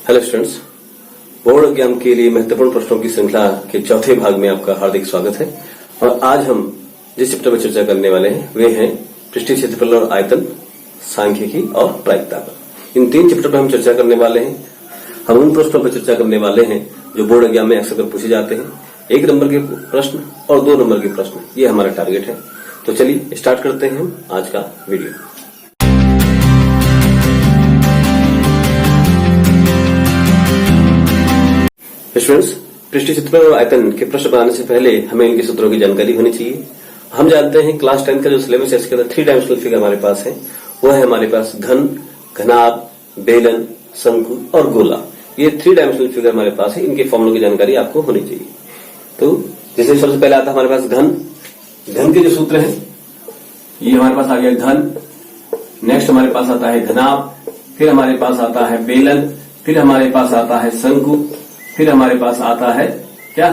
Hello students, board exam के लिए महत्वपूर्ण प्रश्नों की श्रृंखला के चौथे भाग में आपका हार्दिक स्वागत है। और आज हम जिस चैप्टर पर चर्चा करने वाले हैं वे हैं पृष्ठीय क्षेत्रफल और आयतन, सांख्यिकी और प्रायिकता पर। इन तीन चैप्टर पर हम चर्चा करने वाले हैं। हम उन प्रश्नों पर चर्चा करने वाले हैं जो बोर्ड एग्जाम में अक्सर पूछे जाते हैं। 1 नंबर के प्रश्न और 2 नंबर के प्रश्न, ये हमारा टारगेट है। तो चलिए स्टार्ट करते हैं हम आज का वीडियो। स्टूडेंट्स, पृष्ठीय क्षेत्रफल और आयतन के प्रश्न बनाने से पहले हमें इनके सूत्रों की जानकारी होनी चाहिए। हम जानते हैं क्लास 10 का जो सिलेबस है इसके अंदर 3 डायमेंशनल फिगर हमारे पास है। वो है हमारे पास घन, घनाभ, बेलन, शंकु और गोला। ये 3 डायमेंशनल फिगर हमारे पास है। इनके फॉर्मूलों की जानकारी आपको होनी चाहिए। तो जैसे सबसे पहले आता है हमारे पास घन। घन के जो सूत्र है ये हमारे पास आ गया घन। नेक्स्ट हमारे पास आता है घनाभ, फिर हमारे पास आता है बेलन, फिर हमारे पास आता है शंकु, फिर हमारे पास आता है क्या,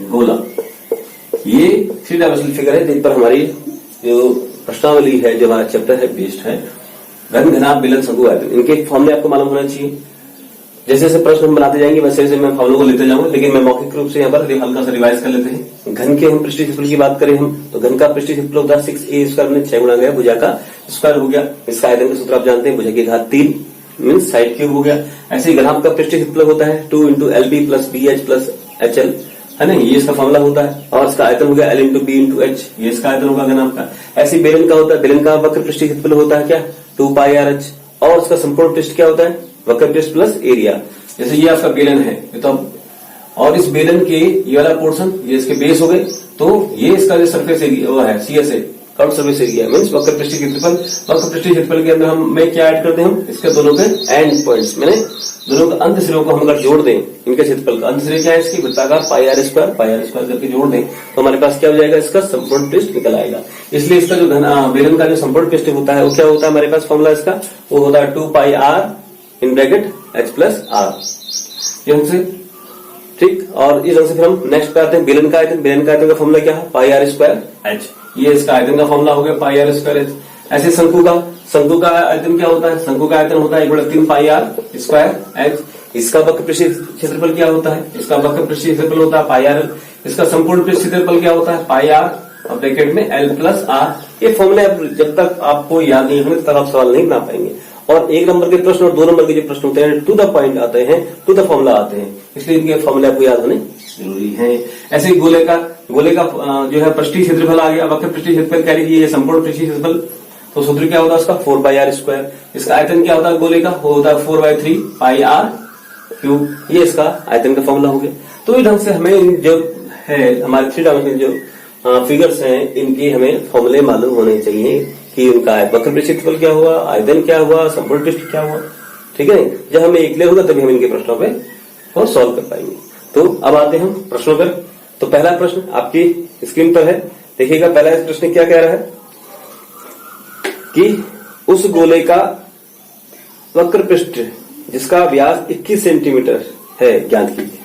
गोला। ये 3 डायमेंशनल फिगर है जिन पर हमारी जो प्रश्नावली है, जो हमारा चैप्टर है, बेस्ड है। घन, घनाभ, बेलन, शंकु, आयतन, इनके फॉर्मूले आपको मालूम होना चाहिए। जैसे जैसे प्रश्न हम बनाते जाएंगे वैसे वैसे मैं फॉर्मूलों को लेते जाऊंगा, लेकिन मैं मौखिक रूप से यहाँ पर हल्का सा रिवाइज कर लेते हैं। घन के हम पृष्ठीय क्षेत्रफल की बात करें हम तो घन का पृष्ठीय क्षेत्रफल होता है 6a² में 6 गुणा गया, भुजा का स्क्वायर हो गया। इसका आयतन का सूत्र आप जानते हैं, भुजा की घात 3 मीन्स साइड क्यूब हो गया। ऐसे ही घनाभ का पृष्ठीय क्षेत्रफल होता है 2 × LB + BH + HL, है ना, ये इसका फॉर्मूला होता है। और इसका आयतन हो गया L × B × H, ये इसका आयतन होगा घनाभ का। ऐसे बेलन का होता है, बेलन का वक्र पृष्ठीय क्षेत्रफल होता है क्या, 2πRh। और उसका संपूर्ण पृष्ठ क्या होता है, वक्र पृष्ठ प्लस एरिया। जैसे ये आपका बेलन है तो, और इस बेलन के ये वाला पोर्शन ये इसके बेस हो गए, तो ये इसका जो सरफेस एरिया वो है CSA, curve surface area means वक्र पृष्ठीय क्षेत्रफल। वक्र पृष्ठीय क्षेत्रफल के अंदर हम में क्या ऐड करते हैं, हम इसके दोनों के एंड पॉइंट्स, मैंने दोनों के अंत सिरों को हम अगर जोड़ दें, इनके क्षेत्रफल का अंत सिरे क्या है इसकी, वृत्ताकार πr² करके जोड़ दें तो हमारे पास क्या हो जाएगा, इसका संपूर्ण पृष्ठ निकल आएगा। इसलिए इसका जो बेलन का जो संपूर्ण पृष्ठ होता है वो क्या होता है, हमारे पास फॉर्मूला इसका वो होता है 2πr (H + R), ये हमसे ठीक। और इस ढंग से फिर हम नेक्स्ट पे आते हैं बेलन का आयतन। बेलन का आयतन का फॉर्मूला क्या है, πr²H, ये इसका आयतन का फॉर्मूला हो गया πr²H। ऐसे शंकु का आयतन क्या होता है, शंकु का आयतन होता है 1/3πr²H। इसका वक्र पृष्ठीय क्षेत्रफल क्या होता है, इसका वक्र पृष्ठीय क्षेत्रफल होता है πr। इसका संपूर्ण पृष्ठ क्षेत्रफल क्या होता है, πr और ब्रैकेट में L + R। ये फॉर्मूले जब तक आपको याद नहीं होंगे तब आप सवाल नहीं बना पाएंगे। और 1 नंबर के प्रश्न और 2 नंबर के जो प्रश्न होते हैं टू द पॉइंट आते हैं, टू द फॉर्मूला आते हैं, इसलिए इनके फॉर्मूले आपको याद होने जरूरी है। ऐसे ही गोले का जो है पृष्ठीय क्षेत्रफल आ गया, वक्र पृष्ठीय क्षेत्रफल कह लीजिए, ये संपूर्ण पृष्ठीय क्षेत्रफल। तो सूत्र क्या होता है उसका 4πr²। इसका आयतन क्या होता है गोले का, वो होता है 4/3πr³। ये इसका आयतन का फॉर्मूला हो गया। तो इस ढंग से हमें जो है हमारे 3 डायमेंशनल जो फिगर्स हैं इनके हमें फॉर्मूले मालूम होने चाहिए कि उनका वक्र पृष्ठीय क्षेत्रफल क्या हुआ, आयतन क्या हुआ, संपूर्ण पृष्ठ क्या हुआ, ठीक है। जब हमें एक क्लियर होगा तभी हम इनके प्रश्नों पे और सॉल्व कर पाएंगे। तो अब आते हैं हम प्रश्नों पर। तो पहला प्रश्न आपकी स्क्रीन पर है, देखिएगा। पहला प्रश्न क्या कह रहा है कि उस गोले का वक्र पृष्ठ जिसका व्यास 21 सेंटीमीटर है ज्ञात कीजिए।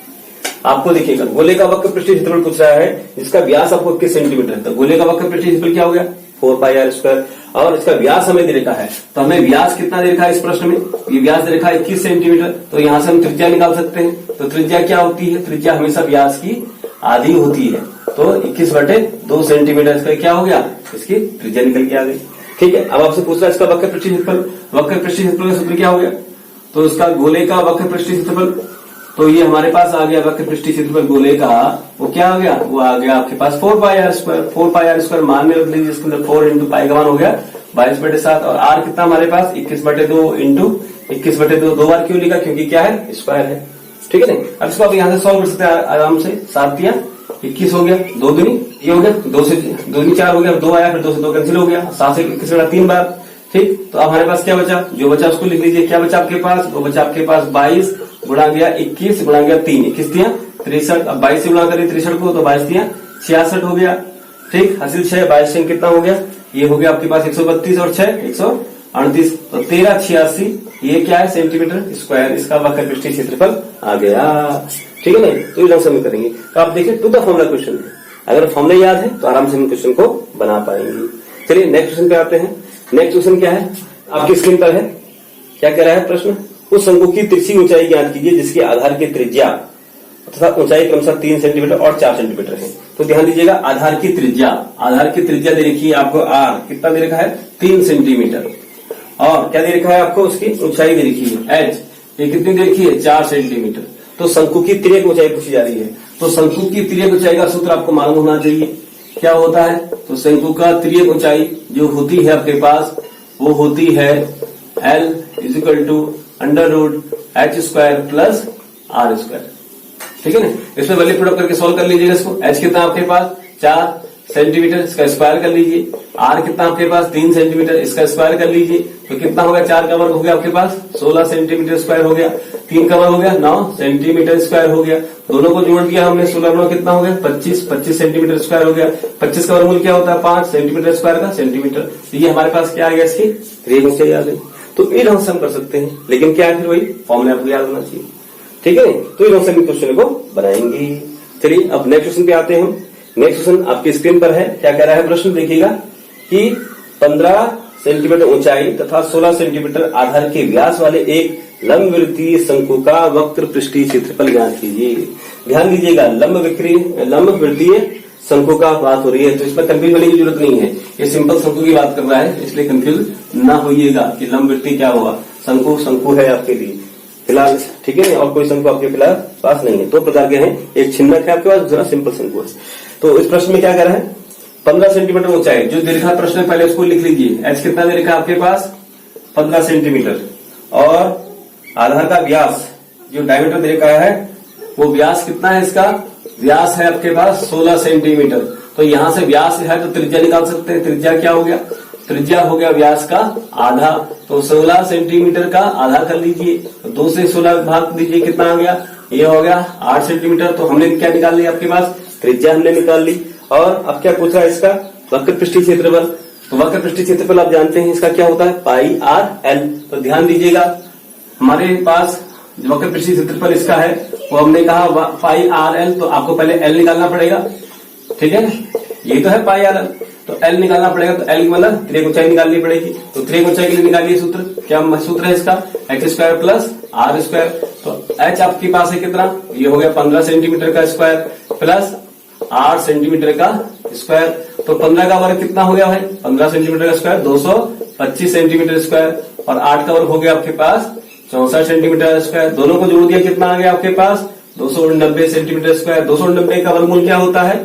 आपको देखिएगा गोले का वक्र पृष्ठीय क्षेत्रफल पूछ रहा है जिसका व्यास आपको 21 सेंटीमीटर है। तो गोले का वक्र पृष्ठीय क्षेत्रफल क्या हो गया, 4πr²। और इसका व्यास हमें दे रखा है, तो हमें व्यास कितना दे रखा है इस प्रश्न में, ये व्यास दे रखा है 21 सेंटीमीटर। तो यहां से हम त्रिज्या निकाल सकते हैं। तो त्रिज्या क्या होती है, त्रिज्या हमेशा व्यास की आधी होती है। तो 21/2 सेंटीमीटर इसका क्या हो गया, इसकी त्रिज्या निकल के आ गई, ठीक है। अब आपसे पूछ रहा है इसका वक्र पृष्ठीय क्षेत्रफल। वक्र पृष्ठीय क्षेत्रफल का सूत्र क्या हो गया, तो इसका गोले का वक्र पृष्ठीय क्षेत्रफल, तो ये हमारे पास आ गया वक्र पृष्ठीय क्षेत्रफल गोले का, वो क्या आ गया, वो आ गया आपके पास 4πr²। 4πr² मान में रख लीजिए, इसके अंदर 4 × π का मान हो गया 22/7। और r कितना हमारे पास 21/2 × 21/2। 2 बार क्यों लिखा, क्योंकि क्या है, स्क्वायर है, ठीक है। अब इसको आप यहां से सॉल्व कर सकते हैं आराम से। 7 × 21 हो गया, 2 दूनी ये हो गया, 2 से 2 4 हो गया, 2 आया, फिर 2 से 2 कैंसिल हो गया, 7 से 21 बड़ा 3 बार, ठीक। तो अब हमारे पास क्या बचा, जो बचा उसको लिख लीजिए। क्या बचा आपके पास, वो बचा आपके पास 22 गुणा गया 21 गुणा गया 3, 21 × 63। अब 22 से गुणा करिए 63 को, तो 22 × 66 हो गया, ठीक। हासिल 6, 22 से कितना हो गया, ये हो गया आपके पास 132 और 6 138। तो 1386 ये क्या है, सेंटीमीटर स्क्वायर इसका वक्र पृष्ठीय क्षेत्रफल आ गया, ठीक है ना। तो इस ढंग से हम करेंगे। तो आप देखिए टू द फॉर्मूला क्वेश्चन है, अगर फॉर्मूला याद है तो आराम से हम क्वेश्चन को बना पाएंगे। चलिए नेक्स्ट क्वेश्चन पे आते हैं। नेक्स्ट क्वेश्चन क्या है, आपकी स्क्रीन पर है। क्या कह रहा है प्रश्न, उस शंकु की तिरछी ऊंचाई ज्ञात कीजिए जिसके आधार की त्रिज्या तथा ऊंचाई क्रमशः 3 सेंटीमीटर और 4 सेंटीमीटर है। तो ध्यान दीजिएगा, आधार की त्रिज्या दे रखी है आपको आर, कितना दे रखा है 3 सेंटीमीटर, और क्या दे रखा है आपको उसकी ऊंचाई दे रखी है एच, ये कितनी दे रखी है 4 सेंटीमीटर। तो शंकु की तिर्यक ऊंचाई पूछी जा रही है। तो शंकु की तिर्यक ऊंचाई का सूत्र आपको मालूम होना चाहिए, क्या होता है। तो शंकु का तिर्यक ऊंचाई जो होती है आपके पास वो होती है L √√h² प्लस r²। ठीक है ना, इसमें वैल्यू पुट अप करके सॉल्व कर लीजिएगा इसको। h कितना आपके पास 4 सेंटीमीटर, इसका स्क्वायर कर लीजिए। r कितना आपके पास 3 सेंटीमीटर, इसका स्क्वायर कर लीजिए। तो कितना होगा, 4 का वर्ग हो गया आपके पास 16 सेंटीमीटर स्क्वायर हो गया, 3 का वर्ग हो गया 9 सेंटीमीटर स्क्वायर हो गया। दोनों को जोड़ दिया हमने, 16 कितना हो गया 25 सेंटीमीटर स्क्वायर हो गया। 25 का वर्गमूल क्या होता है 5 सेंटीमीटर स्क्वायर का सेंटीमीटर। तो ये हमारे पास क्या आ गया, इसकी तिर्यक ऊंचाई आ गई। तो ये ढंग से हम कर सकते हैं, लेकिन क्या है फिर वही फॉर्मूला आपको याद होना चाहिए। ठीक है, तो इस ढंग से हम क्वेश्चन को बनाएंगे। चलिए अब नेक्स्ट क्वेश्चन पे आते हैं हम। नेक्स्ट क्वेश्चन आपकी स्क्रीन पर है। क्या कह रहा है प्रश्न, देखिएगा कि 15 सेंटीमीटर ऊंचाई तथा 16 सेंटीमीटर आधार के व्यास वाले एक लंबवृत्तीय शंकु का वक्र पृष्ठीय क्षेत्रफल ज्ञात कीजिए। ध्यान दीजिएगा, लंबवृत्तीय शंकु का बात हो रही है, तो इसमें कंफ्यूज होने की जरूरत नहीं है। ये सिंपल शंकु की बात कर रहा है, इसलिए कंफ्यूज ना होइएगा कि लंबवृत्तीय क्या हुआ। शंकु है आपके लिए फिलहाल, ठीक है, और कोई शंकु आपके फिलहाल पास नहीं है। 2 प्रकार के हैं, एक छिन्नक है आपके पास, दूसरा सिंपल शंकु है। तो इस प्रश्न में क्या कह रहा है, 15 सेंटीमीटर ऊंचाई, जो दे रखा प्रश्न पहले उसको लिख लीजिए। एच कितना दे रखा आपके पास 15 सेंटीमीटर, और आधार का व्यास जो डायमीटर दे रखा है वो व्यास कितना है, इसका व्यास है आपके पास 16 सेंटीमीटर। तो यहां से व्यास है तो त्रिज्या निकाल सकते हैं। त्रिज्या क्या हो गया, त्रिज्या हो गया व्यास का आधा, तो 16 सेंटीमीटर का आधा कर लीजिए, तो 2 से 16 भाग दीजिए, कितना आ गया, ये हो गया 8 सेंटीमीटर। तो हमने क्या निकाल लिया, आपके पास त्रिज्या हमने निकाल ली। और अब क्या पूछ रहा है, इसका वक्र पृष्ठीय क्षेत्रफल। तो वक्र पृष्ठीय क्षेत्रफल आप जानते हैं इसका क्या होता है, पाई आर एल। तो ध्यान दीजिएगा, हमारे पास जो वक्र पृष्ठीय क्षेत्रफल इसका है वो हमने कहा पाई आर एल, तो आपको पहले एल निकालना पड़ेगा। ठीक है, ये तो है पाई आर एल, तो एल निकालना पड़ेगा। तो एल मतलब त्रिज्या ऊंचाई निकालनी पड़ेगी। तो त्रिज्या ऊंचाई के लिए निकालिए सूत्र, क्या सूत्र है इसका, h² प्लस r²। तो h आपके पास है कितना, ये हो गया 15 सेंटीमीटर का स्क्वायर प्लस 8 सेंटीमीटर का स्क्वायर। तो 15 का वर्ग कितना हो गया भाई, 15 सेंटीमीटर का स्क्वायर 225 सेंटीमीटर स्क्वायर, और 8 का वर्ग हो गया आपके पास 64 सेंटीमीटर स्क्वायर। दोनों को जोड़ दिया, कितना आ गया आपके पास 289 सेंटीमीटर स्क्वायर। 289 का वर्गमूल क्या होता है,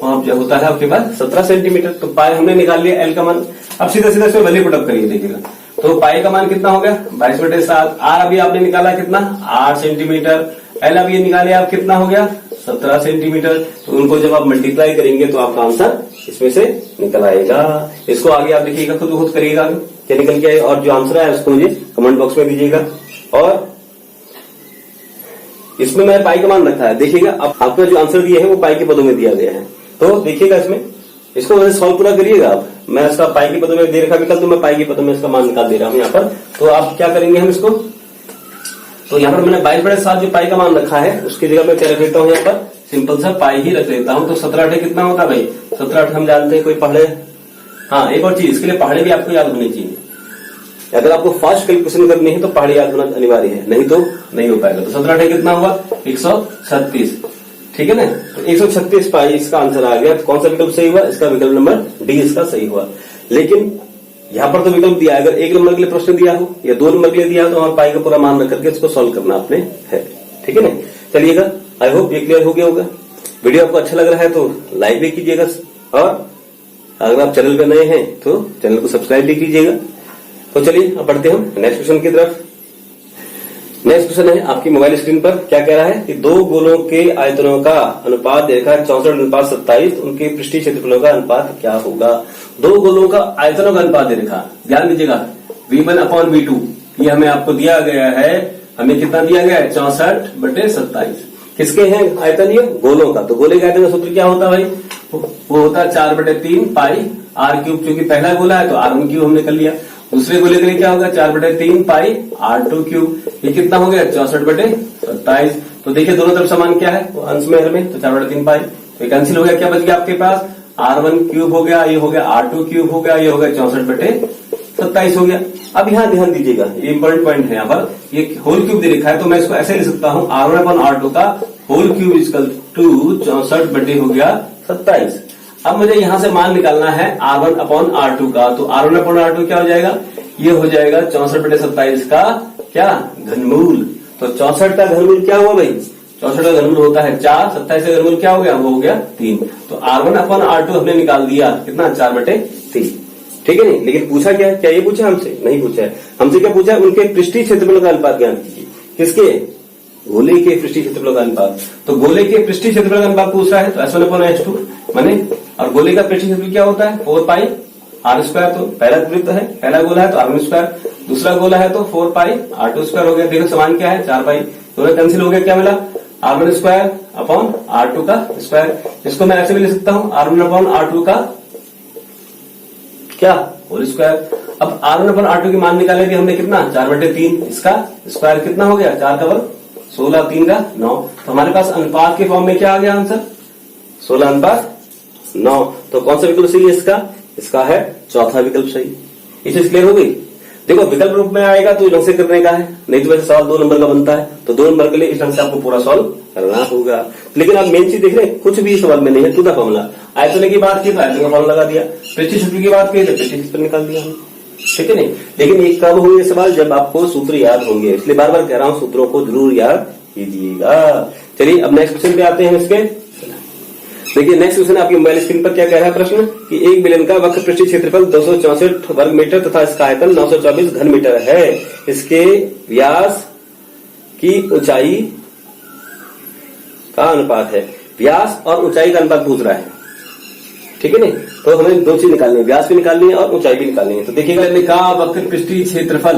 जो होता है आपके पास 17 सेंटीमीटर। तो पाई हमने निकाल लिया एल का मान। अब सीधा सीधा इसमें वैल्यू पुट अप करिए, देखिएगा। तो पाई का मान कितना हो गया 22/7। आर अभी आपने निकाला कितना 8 सेंटीमीटर। एल अभी ये निकाले आप कितना हो गया 17 सेंटीमीटर। तो उनको जब आप मल्टीप्लाई करेंगे तो आपका आंसर इसमें से निकल आएगा। इसको आगे आप देखिएगा, खुद करिएगा क्या निकल के आए, और जो आंसर है उसको मुझे कमेंट बॉक्स में दीजिएगा। और इसमें मैंने पाई का मान रखा है, देखिएगा अब आपका जो आंसर दिया है वो पाई के पदों में दिया गया है। तो देखिएगा इसमें, इसको वैसे सॉल्व पूरा करिएगा आप। मैं इसका पाई के पदों में दे रखा विकल्प, तो मैं पाई के पदों में इसका मान निकाल दे रहा हूं यहाँ पर। तो आप क्या करेंगे हम इसको, तो यहाँ पर मैंने 22/7 जो पाई का मान रखा है उसकी जगह मैं क्या रख लेता हूँ, यहाँ पर सिंपल सा पाई ही रख लेता हूँ। तो 17/8 कितना होता है भाई, 17/8 हम जानते हैं, कोई पढ़े। हाँ, एक और चीज, इसके लिए पहाड़े भी आपको याद होनी चाहिए। अगर आपको फास्ट कैलकुलेशन करनी है तो पहाड़ी याद होना अनिवार्य है, नहीं तो नहीं हो पाएगा। तो 17/8 कितना हुआ 136, ठीक है ना। तो 136 पाई इसका आंसर आ गया। तो कौन सा विकल्प सही हुआ, इसका विकल्प नंबर डी इसका सही हुआ। लेकिन यहाँ पर तो विकल्प दिया है, अगर 1 नंबर के लिए प्रश्न दिया हो या 2 नंबर के लिए दिया हो तो वहां पाई का पूरा मान रख करके इसको सॉल्व करना आपने है, ठीक है ना। चलिएगा, आई होप ये क्लियर हो गया होगा। वीडियो आपको अच्छा लग रहा है तो लाइक भी कीजिएगा, और अगर आप चैनल पर नए हैं तो चैनल को सब्सक्राइब भी कीजिएगा। तो चलिए अब बढ़ते हैं हम नेक्स्ट क्वेश्चन की तरफ। नेक्स्ट क्वेश्चन है आपकी मोबाइल स्क्रीन पर। क्या कह रहा है कि 2 गोलों के आयतनों का अनुपात देखा 64:27, उनके पृष्ठीय क्षेत्रफलों का अनुपात क्या होगा। 2 गोलों का आयतनों का अनुपात दे रखा, ध्यान दीजिएगा V1/V2, ये हमें आपको दिया गया है। हमें कितना दिया गया है 64/27। किसके हैं आयतन, ये गोलों का। तो गोले के आयतन का सूत्र क्या होता है भाई, वो होता है 4/3 पाई r³। क्योंकि पहला गोला है तो r1³ हमने कर लिया। दूसरे गोले के लिए क्या होगा 4/3 पाई r2³। ये कितना हो गया 64/27। तो देखिए दोनों तरफ समान क्या है, तो अंश में हर में, तो 4/3 पाई। तो कैंसिल हो गया, क्या बच गया आपके पास r1³ हो गया, ये हो गया r2³ हो गया, ये हो गया 64/27। 27 हो गया। अब यहाँ ध्यान दीजिएगा, ये इंपॉर्टेंट पॉइंट है, यहाँ पर ये होल क्यूब दे रखा है, तो मैं इसको ऐसे लिख सकता हूँ R1/R2 का होल क्यूब इक्वल टू 64 बटे हो गया 27। अब मुझे यहाँ से मान निकालना है R1/R2 का, तो R1/R2 क्या हो जाएगा, ये हो जाएगा 64 बटे 27 का क्या घनमूल। तो 64 का घनमूल क्या हुआ भाई, 64 का घनमूल होता है 4, 27 का घनमूल क्या हो गया, वो हो गया 3। तो R1/R2 हमने निकाल दिया कितना, 4/3। ठीक है नहीं, लेकिन पूछा क्या ये पूछा हमसे, नहीं पूछा है। हमसे क्या पूछा है, उनके पृष्ठीय क्षेत्रफल का अनुपात ज्ञात कीजिए। किसके, गोले के पृष्ठीय क्षेत्रफल का अनुपात। तो गोले के पृष्ठीय क्षेत्रफल का अनुपात पूछ रहा है, तो S1/S2 माने, और गोले का पृष्ठीय क्षेत्रफल क्या होता है 4πr²। तो पहला वृत्त है, पहला गोला है तो R1², दूसरा गोला है तो 4πr2² हो गया। देखो समान क्या है 4π, दोनों कैंसिल हो गया, क्या मिला R1²/R2 का स्क्वायर। इसको मैं ऐसे भी लिख सकता हूँ R1/R2 का क्या होल स्क्वायर। अब R1/R2 की मान निकाले थे हमने कितना 4/3, इसका स्क्वायर कितना हो गया 4 का वर्ग 16, 3 का 9। तो हमारे पास अनुपात के फॉर्म में क्या आ गया आंसर 16:9। तो कौन सा विकल्प सही है इसका है चौथा विकल्प सही। ये चीज क्लियर हो गई। देखो विकल्प रूप में आएगा तो ढंग से करने का है, नहीं तो वैसे सवाल 2 नंबर का बनता है, तो 2 नंबर के लिए इस ढंग से आपको पूरा सॉल्व करना होगा। लेकिन आप मेन चीज देख रहे हैं, कुछ भी सवाल में नहीं है, टू द फॉर्मूला। आयतन की बात की तो आयतन का फॉर्मूला लगा दिया, पृष्ठीय क्षेत्र की बात की तो पृष्ठीय क्षेत्र निकाल दिया हमने, ठीक है नहीं। लेकिन ये कब होंगे सवाल, जब आपको सूत्र याद होंगे, इसलिए बार बार कह रहा हूं सूत्रों को जरूर याद कीजिएगा। चलिए अब नेक्स्ट क्वेश्चन पे आते हैं इसके। देखिए नेक्स्ट क्वेश्चन आपकी मोबाइल स्क्रीन पर क्या कह रहा है प्रश्न, कि एक बेलन का वक्र पृष्ठीय क्षेत्रफल 264 वर्ग मीटर तथा इसका आयतन 924 घन मीटर है। इसके व्यास की ऊंचाई का अनुपात है। व्यास और ऊंचाई का अनुपात पूछ रहा है, ठीक है नहीं। तो हमें 2 चीज निकालनी है, व्यास भी निकालनी है और ऊंचाई भी निकालनी है। तो देखिएगा बेलन का वक्र पृष्ठीय क्षेत्रफल,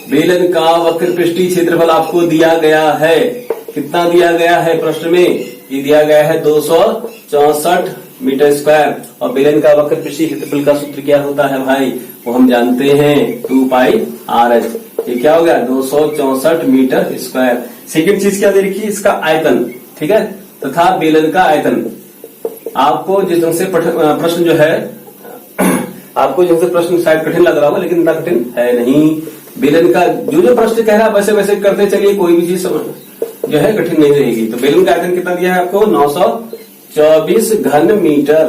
बेलन का वक्र पृष्ठीय क्षेत्रफल आपको दिया गया है। कितना दिया गया है प्रश्न में, ये दिया गया है 264 मीटर स्क्वायर। और बेलन का वक्र पृष्ठीय क्षेत्रफल का सूत्र क्या होता है भाई, वो हम जानते हैं 2πr/h। ये क्या हो गया 264 मीटर स्क्वायर। सेकंड चीज क्या दे रखी है, इसका आयतन, ठीक है, तथा बेलन का आयतन। आपको जिस ढंग से प्रश्न जो है आपको जिस से प्रश्न शायद कठिन लग रहा होगा, लेकिन इतना कठिन है नहीं। बेलन का जो प्रश्न कह रहा है वैसे वैसे करते चलिए, कोई भी चीज जो है कठिन नहीं रहेगी। तो बेलन का आयतन कितना दिया है आपको 924 घन मीटर।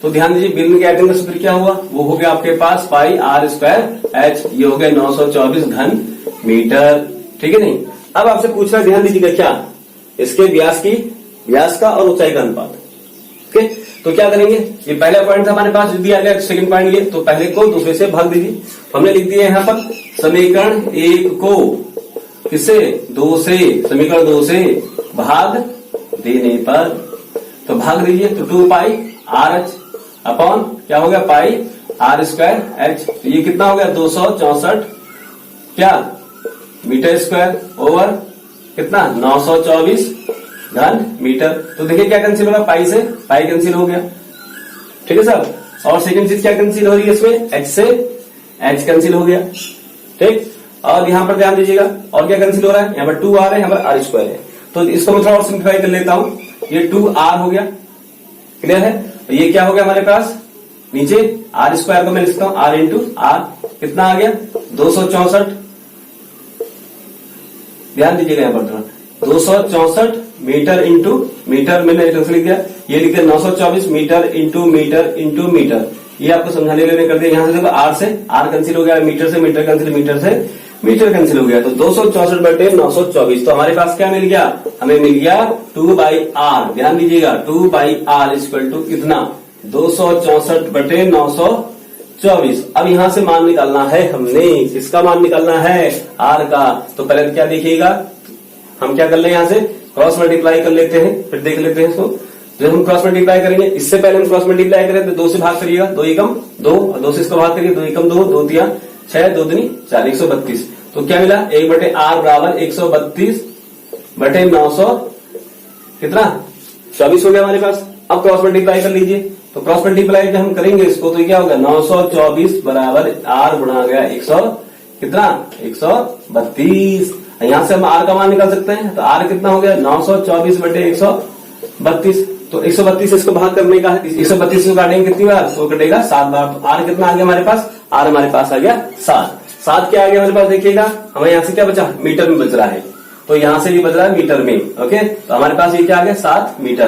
तो ध्यान दीजिए बेलन के आयतन का सूत्र क्या हुआ, वो हो गया आपके पास πr²h, ये हो गया 924 घन मीटर, ठीक है नहीं। अब आपसे पूछ रहा है, ध्यान दीजिएगा क्या, इसके व्यास का और ऊंचाई का अनुपात। ओके, तो क्या करेंगे, ये पहला पॉइंट था हमारे पास दिया गया, सेकंड पॉइंट ये, तो पहले को दूसरे से भाग दीजिए। हमने लिख दिया यहाँ पर समीकरण 1 को किससे 2 से, समीकरण 2 से भाग देने पर, तो भाग दीजिए। तो 2πr/h अपॉन क्या हो गया πr²h। तो ये कितना हो गया 264 क्या मीटर स्क्वायर ओवर कितना 924 घन मीटर। तो देखिए क्या कैंसिल होगा, पाई से पाई कैंसिल हो गया, ठीक है सर। और सेकंड चीज क्या कैंसिल हो रही है इसमें, h से h कैंसिल हो गया, ठीक। और यहाँ पर ध्यान दीजिएगा और क्या कैंसिल हो रहा है, यहाँ पर 2r है, यहाँ पर r² है। तो इसको मैं थोड़ा और सिंप्लीफाई कर लेता हूँ, ये 2r हो गया, क्लियर है। तो ये क्या हो गया हमारे पास, नीचे r² को मैं लिखता हूँ r इंटू r, कितना आ गया 264। ध्यान दीजिएगा यहाँ पर 264 मीटर इंटू मीटर, मैंने लिख दिया, ये लिख दिया 924 metre into metre into metre. ये आपको समझाने के लिए कर दिया। यहाँ से देखो r से r कैंसिल हो गया, मीटर से मीटर कैंसिल, मीटर से मीटर कैंसिल हो गया। तो 264 बटे 924, तो हमारे पास क्या मिल गया, हमें मिल गया 2/r। ध्यान दीजिएगा 2/r इक्वल टू कितना 264 बटे 924। अब यहाँ से मान निकालना है हमने, किसका मान निकालना है r का। तो पहले क्या देखिएगा, हम क्या कर ले, यहाँ से क्रॉस मल्टीप्लाई कर लेते हैं, फिर देख लेते हैं इसको। जब हम क्रॉस मल्टीप्लाई करेंगे, इससे पहले हम क्रॉस मल्टीप्लाई करें तो 2 से भाग करिएगा, 2 एकम 2, और 2 से इसको भाग करिए, 2 एकम 2, 2 तिया 6, 2 दूनी 4, 132। तो क्या मिला 1 बटे r बराबर 132 बटे 900 कितना 24 हो गया हमारे पास। अब क्रॉस मल्टीप्लाई कर लीजिए, तो क्रॉस मल्टीप्लाई जब हम करेंगे इसको तो क्या होगा 924 बराबर r गुणा गया 100 कितना 132। यहां से हम r का मान निकाल सकते हैं, तो r कितना हो गया 924 बटे 132। तो 132 इसको भाग करने का है, 132 को काटेंगे कितनी बार, तो कटेगा 7 बार। तो r कितना आ गया हमारे पास, आर हमारे पास आ गया 7। 7 क्या आ गया हमारे पास, देखिएगा हमें यहाँ से क्या बचा, मीटर में बच रहा है, तो यहां से भी बच रहा है मीटर में। ओके, तो हमारे पास ये क्या आ गया 7 मीटर।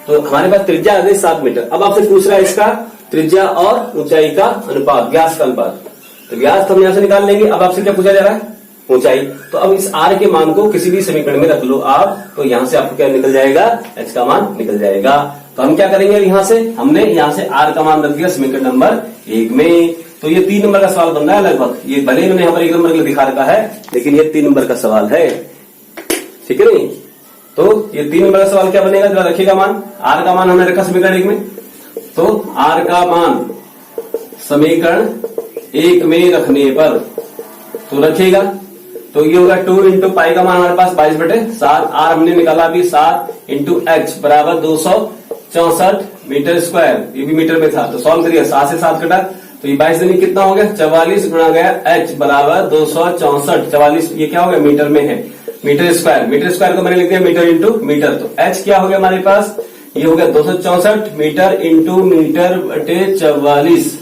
तो हमारे पास त्रिज्या आ गई 7 मीटर। अब आपसे पूछ रहा है इसका त्रिज्या और ऊंचाई का अनुपात, व्यास का अनुपात। तो व्यास तो हम यहां से निकाल लेंगे। अब आपसे क्या पूछा जा रहा है, ऊंचाई। तो अब इस आर के मान को किसी भी समीकरण में रख लो आप, तो यहां से आपको क्या निकल जाएगा, एच का मान निकल जाएगा। तो हम क्या करेंगे, यहां से हमने यहां से आर का मान रख दिया समीकरण नंबर 1 में। तो ये 3 नंबर का सवाल बन रहा है लगभग। ये भले मैंने यहाँ पर 1 नंबर के लिए दिखा रखा है, लेकिन ये 3 नंबर का सवाल है, ठीक है नहीं। तो ये 3 नंबर का सवाल क्या बनेगा, जरा रखिएगा मान। आर का मान हमने रखा समीकरण 1 में, तो आर का मान समीकरण 1 में रखने पर तो रखिएगा, तो ये होगा 2 इंटू पाई का मान हमारे पास 22/7। आर हमने निकाला अभी 7 इंटू एच बराबर 264 मीटर स्क्वायर। ये भी मीटर में था, तो सॉल्व करिए। 7 से 7 कटा, तो ये 22 दूनी कितना हो गया, 44 गुणा गया एच बराबर 264। 44 ये क्या हो गया, मीटर में है, मीटर स्क्वायर। मीटर स्क्वायर को मैंने लिख दिया मीटर इंटू मीटर। तो एच क्या हो गया हमारे पास, ये हो गया 264 मीटर इंटू मीटर बटे 44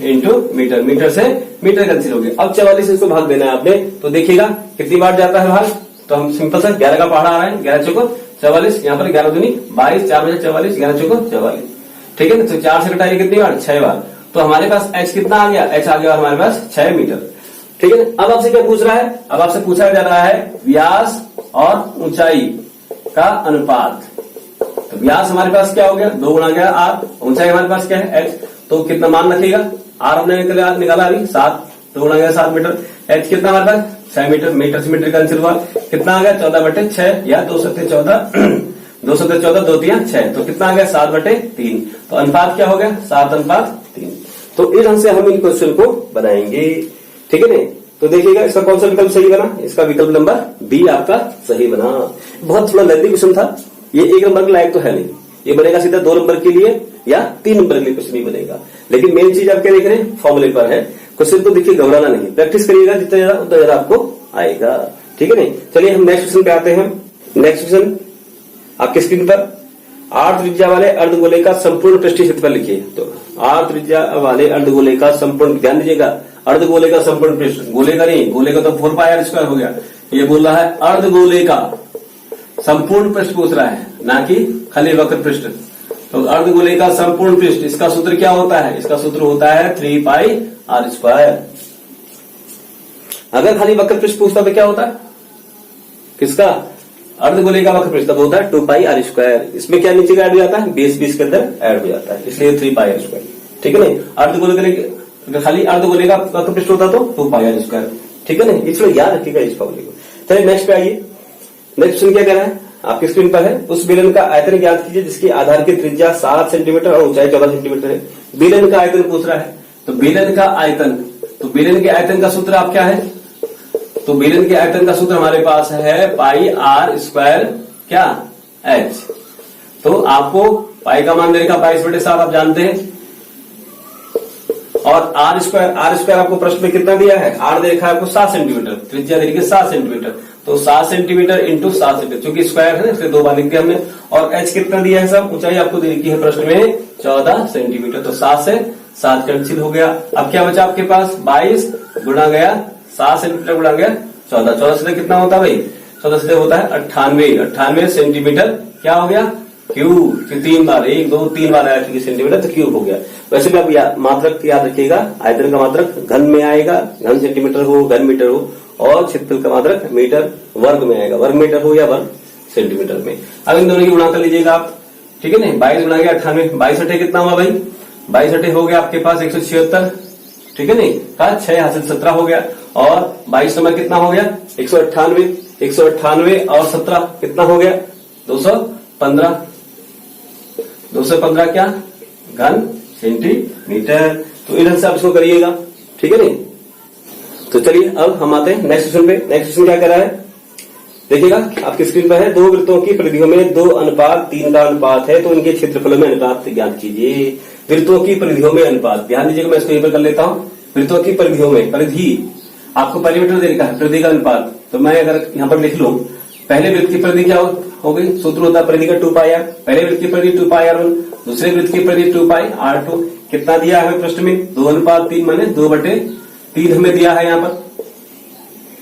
इंटू मीटर। मीटर से मीटर कैंसिल हो गया। अब 44 इसको भाग देना है आपने, तो देखिएगा कितनी बार जाता है भाग। तो हम सिंपल सा 11 का पहाड़ा आ रहा है, 11 चौको 44, यहाँ पर 11 दूनी 22, 4 बजे 44, 11 चौको 44, ठीक है ना। तो 4 से घटाइए कितनी बार, 6 बार। तो हमारे पास एच कितना आ गया, एच आ गया हमारे पास 6 मीटर, ठीक है ना। अब आपसे क्या पूछ रहा है, अब आपसे पूछा जा रहा है व्यास और ऊंचाई का अनुपात। तो व्यास हमारे पास क्या हो गया, 2 गुणा गया आर, ऊंचाई हमारे पास क्या है एच। तो कितना मान रखिएगा, आर हमने निकाला अभी 7, 2 गुणा गया 7 मीटर। एच कितना हमारे पास 6 मीटर, मीटर से मीटर कैंसिल हुआ, कितना आ गया 14/6 या 2 सत्ते 14 2 सत्ते 14 2 3 6, तो कितना आ गया 7/3। तो अनुपात क्या हो गया 7:3। तो इस ढंग से हम इन क्वेश्चन को बनाएंगे, ठीक है ना। तो देखिएगा इसका कौन सा विकल्प सही बना, इसका विकल्प नंबर बी आपका सही बना। बहुत थोड़ा लेंथी क्वेश्चन था, ये 1 नंबर के लायक तो है नहीं, ये बनेगा सीधा 2 नंबर के लिए या 3 नंबर के लिए कुछ नहीं बनेगा। लेकिन मेन चीज आप क्या देख रहे हैं, फॉर्मूले पर है। क्वेश्चन को देखिए घबराना नहीं, प्रैक्टिस करिएगा जितना ज्यादा उतना ज्यादा आपको आएगा, ठीक है नहीं। चलिए हम नेक्स्ट क्वेश्चन पे आते हैं। नेक्स्ट क्वेश्चन आपके स्क्रीन पर, आर त्रिज्या वाले अर्धगोले का संपूर्ण पृष्ठीय क्षेत्रफल लिखिए। तो आर त्रिज्या वाले अर्धगोले का संपूर्ण, ध्यान दीजिएगा अर्धगोले का संपूर्ण पृष्ठ, गोले का नहीं, गोले का तो 4πr² हो गया। ये बोल रहा है अर्धगोले का संपूर्ण पृष्ठ पूछ रहा है, ना कि खाली वक्र पृष्ठ। तो अर्धगोले का संपूर्ण पृष्ठ, इसका सूत्र क्या होता है, इसका सूत्र होता है 3πr²। अगर खाली वक्र पृष्ठ पूछता तो क्या होता है, किसका, अर्धगोले का वक्र पृष्ठ, तब होता है 2πr²। इसमें क्या नीचे का ऐड हो जाता है, बेस 20 के अंदर ऐड हो जाता है, इसलिए 3πr², ठीक है ना। अर्धगोले का खाली अर्धगोले का वक्र पृष्ठ होता तो 2πr², ठीक है ना। इसलिए याद रखिएगा इस फॉर्मूले को। चलिए नेक्स्ट पे आइए। नेक्स्ट क्वेश्चन क्या कह रहा है, आपकी स्क्रीन पर है। उस बेलन का आयतन ज्ञात कीजिए जिसकी आधार की त्रिज्या 7 सेंटीमीटर और ऊंचाई 14 सेंटीमीटर है। बेलन का आयतन पूछ रहा है, तो बेलन का आयतन, तो बेलन के आयतन का सूत्र आप क्या है, तो बेलन के आयतन का सूत्र हमारे पास है πr² क्या h। तो आपको पाई का मान देगा 22/7 आप जानते हैं, और r² आपको प्रश्न में कितना दिया है, r देखा है आपको 7 सेंटीमीटर, त्रिज्या देखिए 7 सेंटीमीटर, तो 7 सेंटीमीटर इंटू 7 सेंटीमीटर, क्योंकि स्क्वायर है ना इसलिए 2 बार लिख दिया हमने। और h कितना दिया है सब, ऊंचाई आपको देखी है प्रश्न में 14 सेंटीमीटर, तो 7 से 7 कैंसिल हो गया। अब क्या बचा आपके पास, 22 गुणा गया 7 सेंटीमीटर गुणा गया 14, 14 से कितना होता है भाई, 14 से होता है 98 सेंटीमीटर, क्या हो गया क्यूब, 3 बार 1 2 3 बार आया क्योंकि सेंटीमीटर, तो क्यूब हो गया। वैसे भी आप मात्रक याद रखिएगा, आयतन का मात्रक घन में आएगा, घन सेंटीमीटर हो घन मीटर हो, और क्षेत्रफल का मात्रक मीटर वर्ग में आएगा, वर्ग मीटर हो या वर्ग सेंटीमीटर में। अब इन दोनों की गुणा कर लीजिएगा आप, ठीक है ना। 22 गुणा गया 98, 22 अठे कितना हुआ भाई, 22 अठे हो गया आपके पास 176, ठीक है नहीं, का 6 हासिल 17 हो गया, और 22 नंबर कितना हो गया 198, 198 और 17 कितना हो गया 215, 215 क्या घन सेंटीमीटर। तो इधर से आप इसको करिएगा, ठीक है नहीं। तो चलिए अब हम आते हैं नेक्स्ट क्वेश्चन पे। नेक्स्ट क्वेश्चन क्या कर रहा है, देखिएगा आपकी स्क्रीन पर है। 2 वृत्तों की परिधियों में 2:3 का अनुपात है, तो इनके क्षेत्रफलों में अनुपात ज्ञात कीजिए। वृत्तों की परिधियों में अनुपात, ध्यान दीजिएगा, मैं इसको यहीं पर कर लेता हूँ। वृत्तों की परिधियों में, परिधि आपको पेरीमीटर दे रखा है, परिधि का अनुपात, तो मैं अगर यहाँ पर लिख लूं, पहले वृत्त की परिधि क्या हो गई, सूत्र होता है परिधि का 2πr, पहले वृत्त की परिधि 2πr1, दूसरे वृत्त की परिधि 2πr2, कितना दिया है प्रश्न में 2:3 माने 2/3 हमें दिया है यहाँ पर।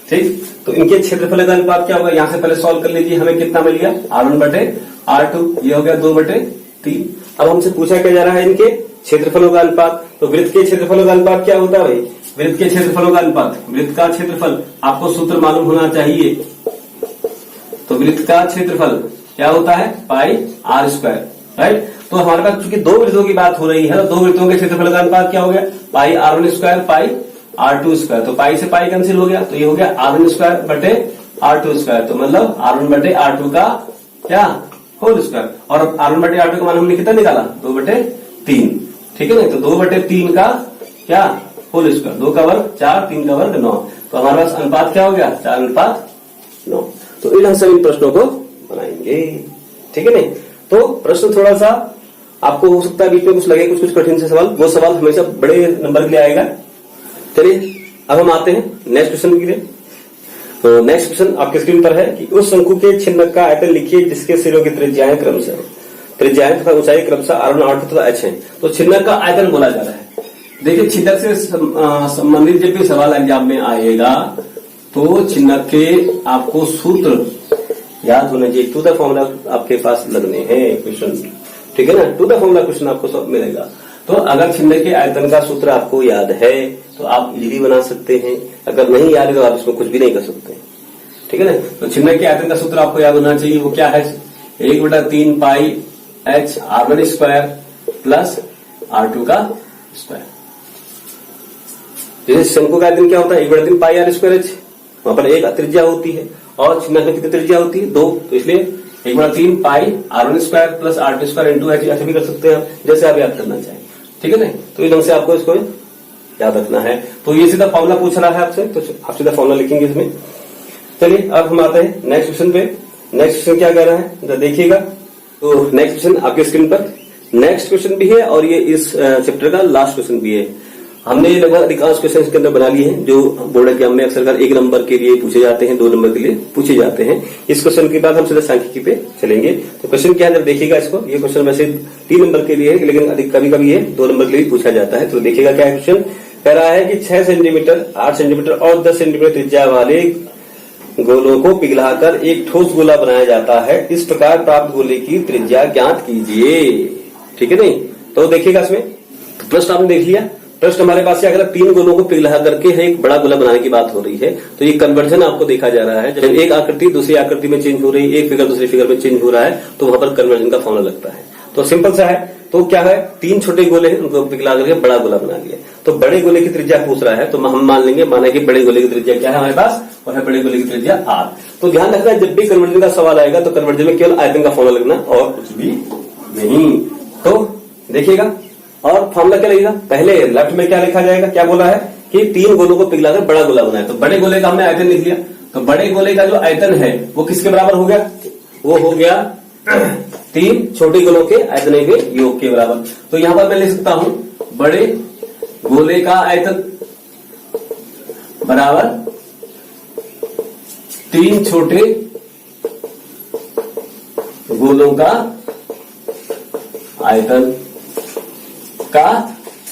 ठीक, तो इनके क्षेत्रफल का अनुपात क्या होगा, यहां से पहले सॉल्व कर लीजिए। हमें कितना मिल गया R1/R2, ये हो गया 2/3। अब हमसे पूछा क्या जा रहा है इनके क्षेत्रफलों का अनुपात। तो वृत्त के क्षेत्रफलों का अनुपात क्या होता है भाई, वृत्त के क्षेत्रफलों का अनुपात, वृत्त का क्षेत्रफल आपको सूत्र मालूम होना चाहिए। तो वृत्त का क्षेत्रफल क्या होता है πr², राइट। तो हमारे पास चूंकि दो वृत्तों की बात हो रही है, तो दो वृत्तों के क्षेत्रफल का अनुपात क्या हो गया πr1² πr2²। तो पाई से पाई कैंसिल हो गया, तो ये हो गया R1²/R2²। तो मतलब R1/R2 का क्या होल स्क्वायर, और R1/R2 का मान हमने कितना निकाला 2/3, ठीक है ना। तो 2/3 का क्या होल स्क्वायर, 2 का वर्ग 4, 3 का वर्ग 9। तो हमारे पास अनुपात क्या हो गया 4:9। तो इन सभी प्रश्नों को बनाएंगे, ठीक है नहीं। तो प्रश्न थोड़ा सा आपको हो सकता है बीच में कुछ लगे, कुछ कठिन से सवाल, वो सवाल हमेशा बड़े नंबर के लिए आएगा। चलिए अब हम आते हैं नेक्स्ट क्वेश्चन के लिए। तो नेक्स्ट क्वेश्चन आपके स्क्रीन पर है कि उस शंकु के छिन्नक का आयतन लिखिए जिसके सिरों की त्रिज्याएं तथा ऊंचाई क्रमशः R1, R2 तथा H है। तो छिन्नक का आयतन बोला जा रहा है। देखिए छिन्नक से संबंधित जब भी सवाल एग्जाम में आएगा तो छिन्नक के आपको सूत्र याद होने चाहिए। टू द फॉर्मूला आपके पास लगने हैं क्वेश्चन, ठीक है ना। टू द फॉर्मूला क्वेश्चन आपको सब मिलेगा। तो अगर छिन्नक के आयतन का सूत्र आपको याद है तो आप इजीली बना सकते हैं, अगर नहीं याद है तो आप इसमें कुछ भी नहीं कर सकते, ठीक है ना। तो छिन्नक के आयतन का सूत्र आपको याद होना चाहिए। वो क्या है 1/3 पाई h R1² प्लस R2 का स्क्वायर। जैसे शंकु का आयतन क्या होता है 1/3 पाई R²H, वहां पर एक त्रिज्या होती है और छिन्नक में कितनी त्रिज्या होती है 2, तो इसलिए 1/3 पाई R1² plus R2² into H ऐसे भी कर सकते हैं जैसे आप याद करना चाहें, ठीक है ना। तो इस ढंग से आपको इसको याद रखना है। तो ये सीधा फॉर्मूला पूछ रहा है आपसे, तो आप सीधा फॉर्मूला लिखेंगे इसमें। चलिए अब हम आते हैं नेक्स्ट क्वेश्चन पे। नेक्स्ट क्वेश्चन क्या कह रहा है देखिएगा। तो नेक्स्ट क्वेश्चन आपके स्क्रीन पर नेक्स्ट क्वेश्चन भी है और ये इस चैप्टर का लास्ट क्वेश्चन भी है। हमने लगभग अधिकांश क्वेश्चन इसके अंदर बना लिए हैं जो बोर्ड एग्जाम में अक्सर 1 नंबर के लिए पूछे जाते हैं, 2 नंबर के लिए पूछे जाते हैं। इस क्वेश्चन के बाद हम सीधा सांख्यिकी पे चलेंगे। तो क्वेश्चन क्या है देखिएगा इसको। ये क्वेश्चन वैसे 3 नंबर के लिए है, लेकिन कभी कभी ये 2 नंबर के लिए पूछा जाता है। तो देखिएगा क्या है क्वेश्चन। कह रहा है कि 6 सेंटीमीटर, 8 सेंटीमीटर और 10 सेंटीमीटर त्रिज्या वाले गोलों को पिघलाकर एक ठोस गोला बनाया जाता है। इस प्रकार प्राप्त गोले की त्रिज्या ज्ञात कीजिए, ठीक है नहीं। तो देखिएगा इसमें तो प्रश्न आपने देख लिया। प्रश्न हमारे पास अगर 3 गोलों को पिघला करके है एक बड़ा गोला बनाने की बात हो रही है, तो ये कन्वर्जन आपको देखा जा रहा है। जब एक आकृति दूसरी आकृति में चेंज हो रही है, एक फिगर दूसरी फिगर में चेंज हो रहा है, तो वहां पर कन्वर्जन का फॉर्मूला लगता है। तो सिंपल सा है। तो क्या है 3 छोटे गोले हैं, उनको पिघला करके बड़ा गोला बना लिया। तो बड़े गोले की त्रिज्या पूछ रहा है, तो हम मान लेंगे माना कि बड़े गोले की त्रिज्या क्या है हमारे पास, और है बड़े गोले की त्रिज्या R। तो ध्यान रखना जब भी कन्वर्जन का सवाल आएगा तो कन्वर्जन में केवल आयतन का फॉर्मूला लगना और कुछ भी नहीं। तो देखिएगा और फॉर्मूला क्या लगेगा, पहले लेफ्ट में क्या लिखा जाएगा, क्या बोला है कि 3 गोलों को पिघलाकर बड़ा गोला बनाया। तो बड़े गोले का हमने आयतन लिख लिया। तो बड़े गोले का जो आयतन है वो किसके बराबर हो गया, वो हो गया 3 छोटे गोलों के आयतन के योग के बराबर। तो यहां पर मैं लिख सकता हूं बड़े गोले का आयतन बराबर 3 छोटे गोलों का आयतन का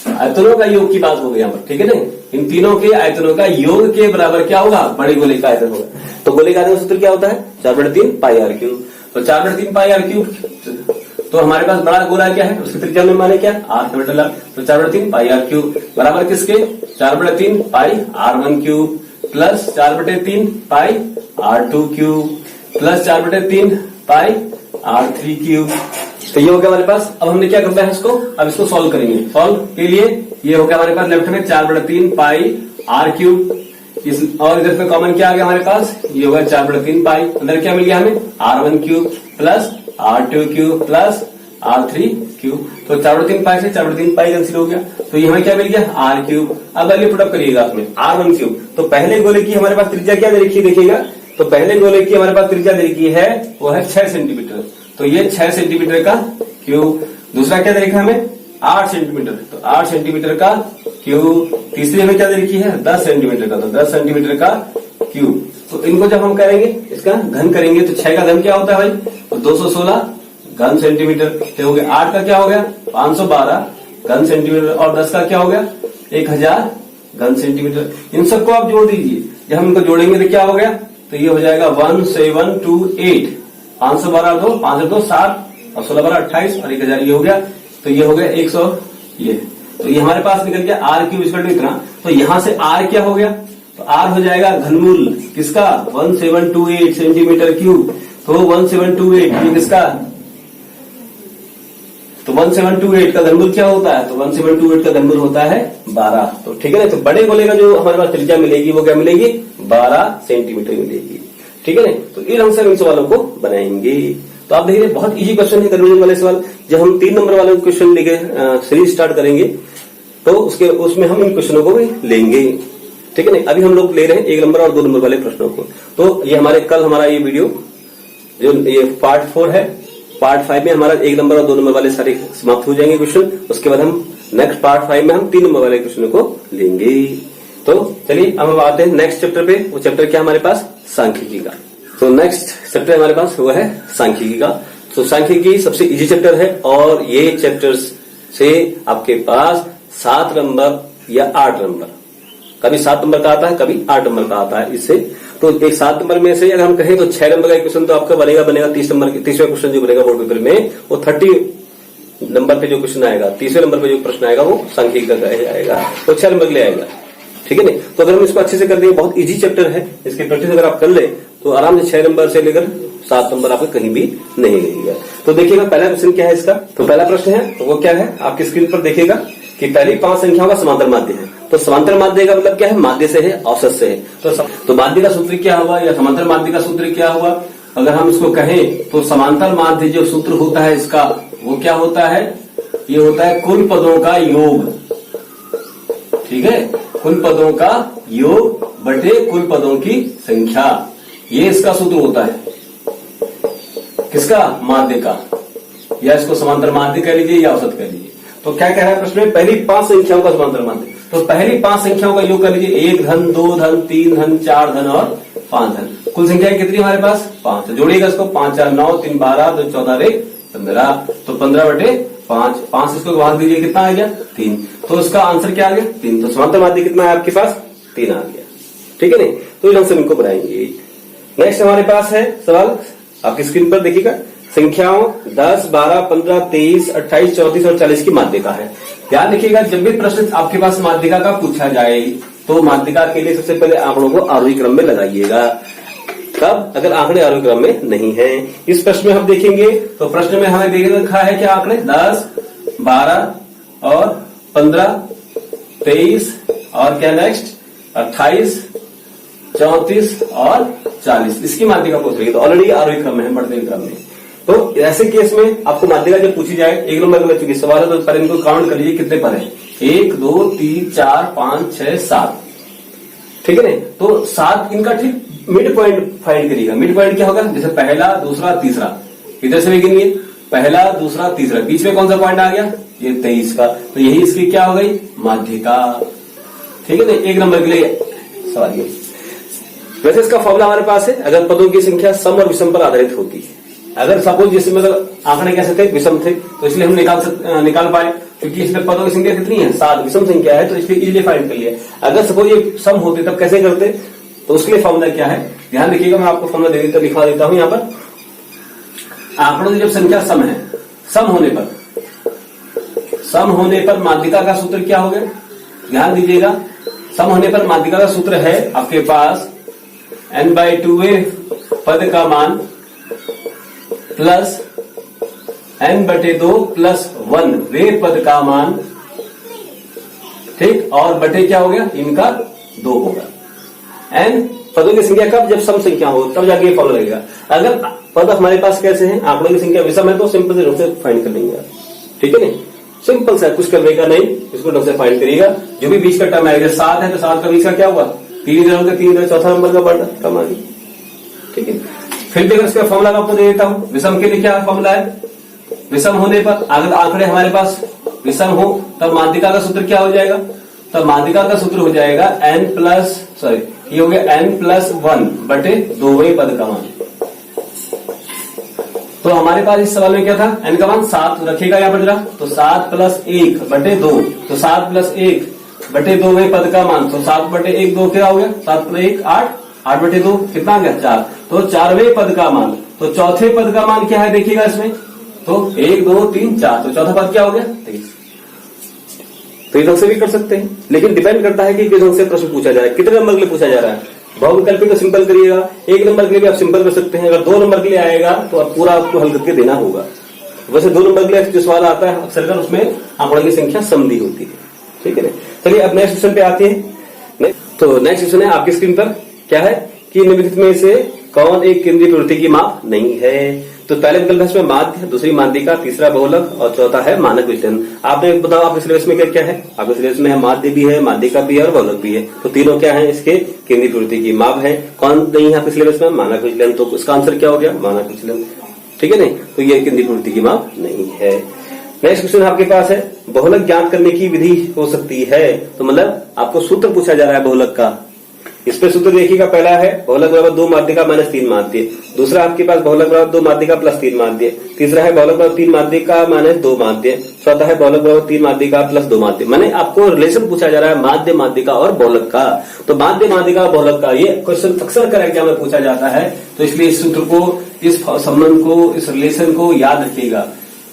आयतनों का योग की बात हो गई यहां पर, ठीक है ना। इन तीनों के आयतनों का योग के बराबर क्या होगा, बड़े गोले का आयतन होगा। तो गोले का आयतन सूत्र क्या होता है 4/3 पाई R3। तो 4/3 पाई R3। तो हमारे पास बड़ा गोला क्या है, उसकी त्रिज्या में माने क्या R। तो 4/3 पाई R3 बराबर किसके 4/3 पाई R1³ प्लस 4/3 पाई R2³ प्लस 4/3 पाई R3³। तो ये हो गया हमारे पास। अब हमने क्या करना है इसको, अब इसको सॉल्व करेंगे। सॉल्व के लिए ये हो गया हमारे पास लेफ्ट में 4/3 पाई R3 और इधर पे कॉमन क्या आ गया हमारे पास, ये होगा 4/3 पाई। अंदर क्या मिल गया हमें R1³ plus R2³ plus R3³। तो 4/3 पाई से 4/3 पाई कैंसिल हो गया। तो ये हमें क्या मिल गया R3। अब अगले पुटअप करिएगा उसमें R1³। तो पहले गोले की हमारे पास त्रिज्या क्या दे रखी है देखिएगा। तो पहले गोले की हमारे पास त्रिज्या दे रखी है वो है 6 सेंटीमीटर। तो ये 6 सेंटीमीटर का क्यूब। दूसरा क्या दे रखा है हमें 8 सेंटीमीटर। तो 8 सेंटीमीटर का क्यूब। तीसरी हमें क्या दे रखी है 10 सेंटीमीटर का। तो 10 सेंटीमीटर का क्यूब। तो इनको जब हम करेंगे इसका घन करेंगे तो 6 का घन क्या होता है भाई, तो 216 घन सेंटीमीटर हो गया। 8 का क्या हो गया 512 घन सेंटीमीटर और 10 का क्या हो गया 1000 घन सेंटीमीटर। इन सबको आप जोड़ दीजिए, जब हम इनको जोड़ेंगे तो क्या हो गया, तो ये हो जाएगा 1728। 512 2 5 2 7 और 16 12 28 और 1000 ये हो गया, तो ये हो गया 100 ये। तो ये हमारे पास निकल गया आर क्यूब इक्वल टू इतना। तो यहां से आर क्या हो गया, तो आर हो जाएगा घनमूल किसका 1728 सेंटीमीटर क्यूब। तो 1728 ये किसका, तो 1728 का घनमूल क्या होता है, तो 1728 का घनमूल होता है 12। तो ठीक है ना, तो बड़े गोले का जो हमारे पास त्रिज्या मिलेगी वो क्या मिलेगी 12 सेंटीमीटर मिलेगी। ठीक है ना, तो इन ढंग से हम इन सवालों को बनाएंगे। तो आप देखिए बहुत इजी क्वेश्चन है कन्वर्जन वाले सवाल। जब हम 3 नंबर वाले क्वेश्चन लेके सीरीज स्टार्ट करेंगे तो उसमें हम इन क्वेश्चनों को भी लेंगे। ठीक है ना, अभी हम लोग ले रहे हैं 1 नंबर और 2 नंबर वाले प्रश्नों को। तो ये हमारा ये वीडियो जो ये पार्ट 4 है, पार्ट 5 में हमारा 1 नंबर और 2 नंबर वाले सारे समाप्त हो जाएंगे क्वेश्चन। उसके बाद हम नेक्स्ट पार्ट 5 में हम 3 नंबर वाले क्वेश्चनों को लेंगे। तो चलिए अब हम आते हैं नेक्स्ट चैप्टर पे। वो चैप्टर क्या हमारे पास, सांख्यिकी का। तो नेक्स्ट चैप्टर हमारे पास वो है सांख्यिकी का। तो सांख्यिकी सबसे इजी चैप्टर है और ये चैप्टर्स से आपके पास 7 नंबर या 8 नंबर, कभी 7 नंबर का आता है कभी 8 नंबर का आता है इससे। तो एक 7 नंबर में से अगर हम कहें तो 6 नंबर का क्वेश्चन तो आपका बनेगा 30वां क्वेश्चन जो बनेगा बोर्ड पेपर में वो 30 नंबर पे जो क्वेश्चन आएगा, 30वें नंबर पे जो प्रश्न आएगा वो सांख्यिकी का आएगा, वो 6 नंबर के लिए आएगा। ठीक है ना, तो अगर हम इसको अच्छे से कर देंगे, बहुत इजी चैप्टर है, इसकी प्रैक्टिस अगर आप कर ले तो आराम से 6 नंबर से लेकर 7 नंबर आपको कहीं भी नहीं लगेगा। तो देखिएगा पहला क्वेश्चन क्या है इसका। तो पहला प्रश्न है तो वो क्या है, आपकी स्क्रीन पर देखिएगा कि पहली 5 संख्याओं का समांतर माध्य है। तो समांतर माध्य का मतलब क्या है, माध्य से है, औसत से है। तो माध्य का सूत्र क्या हुआ या समांतर माध्य का सूत्र क्या हुआ, अगर हम इसको कहें तो समांतर माध्य जो सूत्र होता है इसका वो क्या होता है, ये होता है कुल पदों का योग। ठीक है, कुल पदों का योग बटे कुल पदों की संख्या, ये इसका सूत्र होता है किसका, माध्य का, या इसको समांतर माध्य कह लीजिए या औसत कह लीजिए। तो क्या कह रहा है प्रश्न में, पहली 5 संख्याओं का समांतर माध्य। तो पहली 5 संख्याओं का योग कर लीजिए, 1 धन 2 धन 3 धन 4 धन और 5 धन। कुल संख्या कितनी हमारे पास 5। जोड़िएगा इसको, 5 4 9 3 12 2 14 रे 15। तो 15 बटे 5, 5 इसको भाग दीजिए कितना आ गया 3। तो इसका आंसर क्या आ गया 3। तो समांतर माध्य कितना है आपके पास 3 आ गया। ठीक है नहीं, तो इस ढंग से इनको बनाएंगे। नेक्स्ट हमारे पास है सवाल, आपकी स्क्रीन पर देखिएगा, संख्याओं 10 12 15 23 28 34 और 40 की माध्यिका है। ध्यान रखिएगा जब भी प्रश्न आपके पास माध्यिका का पूछा जाए तो माध्यिका के लिए सबसे पहले आंकड़ों को आरोही क्रम में लगाइएगा। कब, अगर आंकड़े आरोही क्रम में नहीं है। इस प्रश्न में हम देखेंगे तो प्रश्न में हमें देख रखा है क्या आंकड़े 10 12 और 15 23 और क्या नेक्स्ट 28 34 और 40 इसकी माध्यिका पूछ रही है। तो ऑलरेडी आरोही क्रम में है, बढ़ते क्रम में। तो ऐसे केस में आपको माध्यिका जब पूछी जाए, 1 नंबर में चूंकि सवाल है तो पहले इनको काउंट कर लीजिए कितने पर है, 1 2 3 4 5 6 7। ठीक है ना, तो 7 इनका ठीक मिड पॉइंट फाइंड करिएगा। मिड पॉइंट क्या होगा, जैसे पहला दूसरा तीसरा, इधर से भी गिनिए, पहला दूसरा तीसरा, बीच में कौन सा पॉइंट आ गया ये 23 का। तो यही इसकी क्या हो गई माध्यिका। ठीक है ना, 1 नंबर के लिए सवाल ये। वैसे इसका फॉर्मूला हमारे पास है, अगर पदों की संख्या सम और विषम पर आधारित होती है। अगर सपोज जैसे मतलब आंकड़े कैसे थे विषम थे तो इसलिए हम निकाल पाए, क्योंकि इसमें पदों की संख्या कितनी है 7, विषम संख्या है तो इसलिए इजीली फाइंड कर लिया। अगर सपोज ये सम होते तब कैसे करते, तो उसके लिए फॉर्मूला क्या है ध्यान रखिएगा, मैं आपको फॉर्मूला लिखवा देता हूं यहाँ पर। आंकड़ों की जब संख्या सम है, सम होने पर माध्यिका का सूत्र क्या हो गया, ध्यान दीजिएगा, सम होने पर माध्यिका का सूत्र है आपके पास n/2 पद का मान प्लस n/2 प्लस 1 वे पद का मान, ठीक, और बटे क्या हो गया इनका 2 होगा। n पदों की संख्या कब, जब सम संख्या हो तब जाके ये फॉर्मूला लगेगा। अगर पद हमारे पास कैसे हैं, आंकड़ों की संख्या विषम है तो सिंपल से ढंग से फाइंड कर लेंगे आप। ठीक है नहीं, सिंपल सा, कुछ करने का नहीं, इसको ढंग से फाइंड करिएगा। जो भी बीच का टर्म आएगा, 7 है तो 7 का बीच का क्या हुआ 3 इधर होगा, 3 इधर, चौथा नंबर का बढ़ा टर्म आ गया। ठीक है, फिर भी अगर इसका फॉर्मूला मैं आपको दे देता हूं, विषम के लिए क्या फॉर्मूला है, विषम होने पर अगर आंकड़े हमारे पास विषम हो तब माध्यिका का सूत्र क्या हो जाएगा, तब माध्यिका का सूत्र हो जाएगा ये हो गया n+1 बटे 2वें पद का मान। तो हमारे पास इस सवाल में क्या था, n का मान 7 रखेगा यहाँ पर जरा, तो 7 प्लस 1 बटे 2, तो 7 प्लस 1 बटे 2 में पद का मान, तो 7 बटे 1 2 क्या हो गया, 7 प्लस 1 8, 8 बटे 2 कितना आ गया 4, तो 4वें पद का मान, तो चौथे पद का मान क्या है देखिएगा इसमें, तो 1 2 3 4, तो चौथा पद क्या हो गया 23। तो इस ढंग से भी कर सकते हैं, लेकिन डिपेंड करता है कि किस ढंग से प्रश्न पूछा जा रहा है, कितने नंबर के लिए पूछा जा रहा है। बहुविकल्पी को सिंपल करिएगा, 1 नंबर के लिए भी आप सिंपल कर सकते हैं, अगर 2 नंबर के लिए आएगा तो आप पूरा आपको हल करके देना होगा। वैसे 2 नंबर के लिए जो सवाल आता है अक्सर कर उसमें आंकड़ों की संख्या समधी होती है, ठीक है ना। चलिए अब नेक्स्ट क्वेश्चन पे आते हैं। तो नेक्स्ट क्वेश्चन है आपकी स्क्रीन पर, क्या है कि निम्नलिखित में से कौन एक केंद्रीय प्रवृत्ति की माप नहीं है। तो पहले विकल्प है इसमें माध्य, दूसरी माध्यिका, तीसरा बहुलक और चौथा है मानक विचलन। आपने बताओ आपके सिलेबस में क्या क्या है, आपके सिलेबस में है माध्य भी है, माध्यिका भी है और बहुलक भी है। तो तीनों क्या है इसके केंद्रीय प्रवृत्ति की माप है। कौन नहीं है आपके सिलेबस में, मानक विचलन, तो इसका आंसर क्या हो गया मानक विचलन, ठीक है नहीं, तो ये केंद्रीय प्रवृत्ति की माप नहीं है। नेक्स्ट क्वेश्चन आपके पास है बहुलक ज्ञात करने की विधि हो सकती है, तो मतलब आपको सूत्र पूछा जा रहा है बहुलक का। इस पे सूत्र देखिएगा, पहला है बहुलक बराबर 2 माध्यिका माइनस 3 माध्य, दूसरा आपके पास बहुलक बराबर 2 माध्यिका प्लस 3 माध्य, तीसरा है बहुलक बराबर 3 माध्यिका माइनस 2 माध्य, चौथा है बहुलक बराबर 3 माध्यिका प्लस 2 माध्य। माने आपको रिलेशन पूछा जा रहा है माध्य माध्यिका और बहुलक का। तो माध्य माध्यिका और बहुलक का ये क्वेश्चन अक्सर कर एग्जाम में पूछा जाता है, तो इसलिए इस सूत्र को, इस संबंध को, इस रिलेशन को याद रखिएगा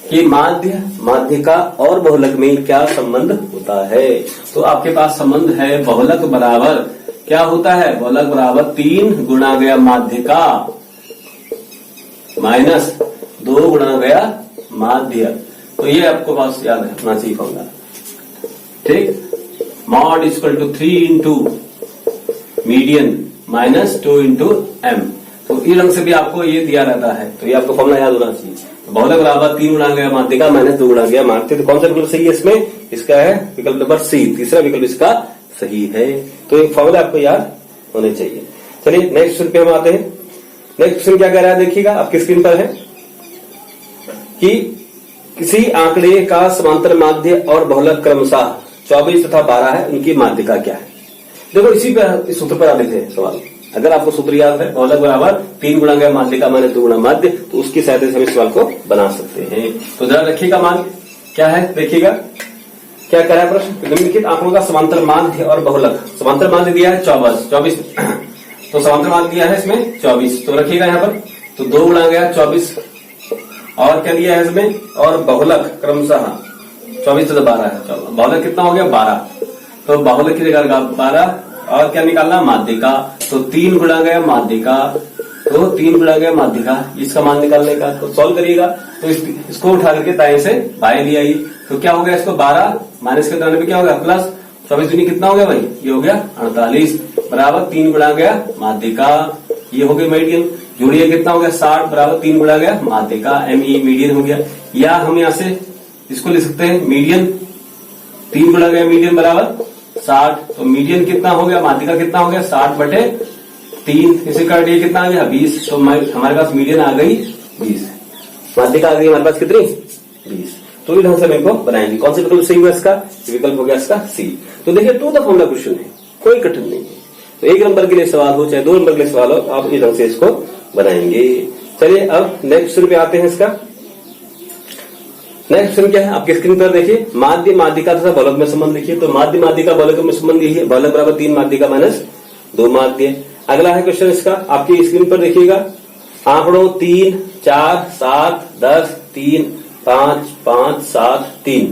कि माध्य माध्यिका और बहुलक में क्या संबंध होता है। तो आपके पास संबंध है बहुलक बराबर क्या होता है, बहुलक बराबर 3 गुणा गया माध्यिका माइनस 2 गुणा गया माध्य। तो ये आपको पास याद रखना चाहिए फॉर्मूला, ठीक। Mode equal to 3 into median minus 2 into M. तो इस रंग से भी आपको ये दिया रहता है, तो ये आपको फॉर्मूला याद होना चाहिए। तो बहुलक बराबर 3 गुणा गया माध्यिका माइनस 2 गुणा गया माध्य। तो कौन सा विकल्प सही है इसमें, इसका है विकल्प नंबर सी, तीसरा विकल्प इसका सही है। तो एक फॉर्मूला आपको याद होने चाहिए। चलिए नेक्स्ट क्वेश्चन पे हम आते हैं। नेक्स्ट क्वेश्चन क्या कह रहा है देखिएगा, आपकी स्क्रीन पर है कि किसी आंकड़े का समांतर माध्य और बहुलक क्रमशः 24 तथा 12 है, उनकी माध्यिका क्या है। देखो इसी पर, इस सूत्र पर आ लेते हैं सवाल। अगर आपको सूत्र याद है बहुलक बराबर 3 गुणा गया माध्यिका माइनस 2 गुणा माध्य, तो उसकी सहायता से हम इस सवाल को बना सकते हैं। तो जरा रखिएगा मान क्या है, देखिएगा क्या कह रहा है प्रश्न, निम्नलिखित आंकड़ों का समांतर माध्य और बहुलक, समांतर माध्य दिया है 24, तो समांतर माध्य दिया है इसमें 24, तो रखिएगा यहाँ पर, तो 2 गुणा गया 24 और क्या दिया है इसमें, और बहुलक क्रमशः 24 तो 12 है, बहुलक कितना हो गया 12, तो बहुलक की जगह 12 और क्या निकालना माध्यिका, तो 3 गुणा गया माध्यिका, तो 3 गुणा गया माध्यिका, इसका मान निकालने का। तो सॉल्व करिएगा, तो इसको उठा करके दाएं से बाएं ले आइए, तो क्या हो गया इसको 12 माइनस के दाने पे क्या हो गया प्लस 24 दूनी कितना हो गया भाई, ये हो गया 48 बराबर 3 गुणा गया माध्यिका, ये हो गया मीडियन, जोड़िए कितना हो गया 60 बराबर 3 गुणा गया माध्यिका, ME मीडियन हो गया। या हम यहाँ से इसको लिख सकते हैं मीडियन, 3 गुणा गया मीडियन बराबर 60, तो मीडियन कितना हो गया, माध्यिका कितना हो गया 60 बटे 3, इसे काट दिए कितना आ गया 20, तो हमारे पास मीडियन आ गई 20, माध्यिका आ गई हमारे पास कितनी 20। तो इस ढंग से मेरे को बनाएंगे। कौन सा विकल्प सही हुआ इसका, विकल्प हो गया इसका सी। तो देखिए टू द फॉर्मूला क्वेश्चन है, कोई कठिन नहीं है। तो 1 नंबर के लिए सवाल हो चाहे 2 नंबर के लिए सवाल हो, आप इस ढंग से इसको बनाएंगे। चलिए अब नेक्स्ट क्वेश्चन पे आते हैं। इसका नेक्स्ट क्वेश्चन क्या है आपकी स्क्रीन पर देखिए, माध्य माध्यिका तथा बहुलक में संबंध लिखिए। तो माध्य माध्यिका बहुलक में संबंध लिखिए, बहुलक बराबर 3 माध्यिका माइनस 2 माध्य। अगला है क्वेश्चन इसका, आपकी स्क्रीन पर देखिएगा, आंकड़ों 3 4 7 10 3 5 5 7 3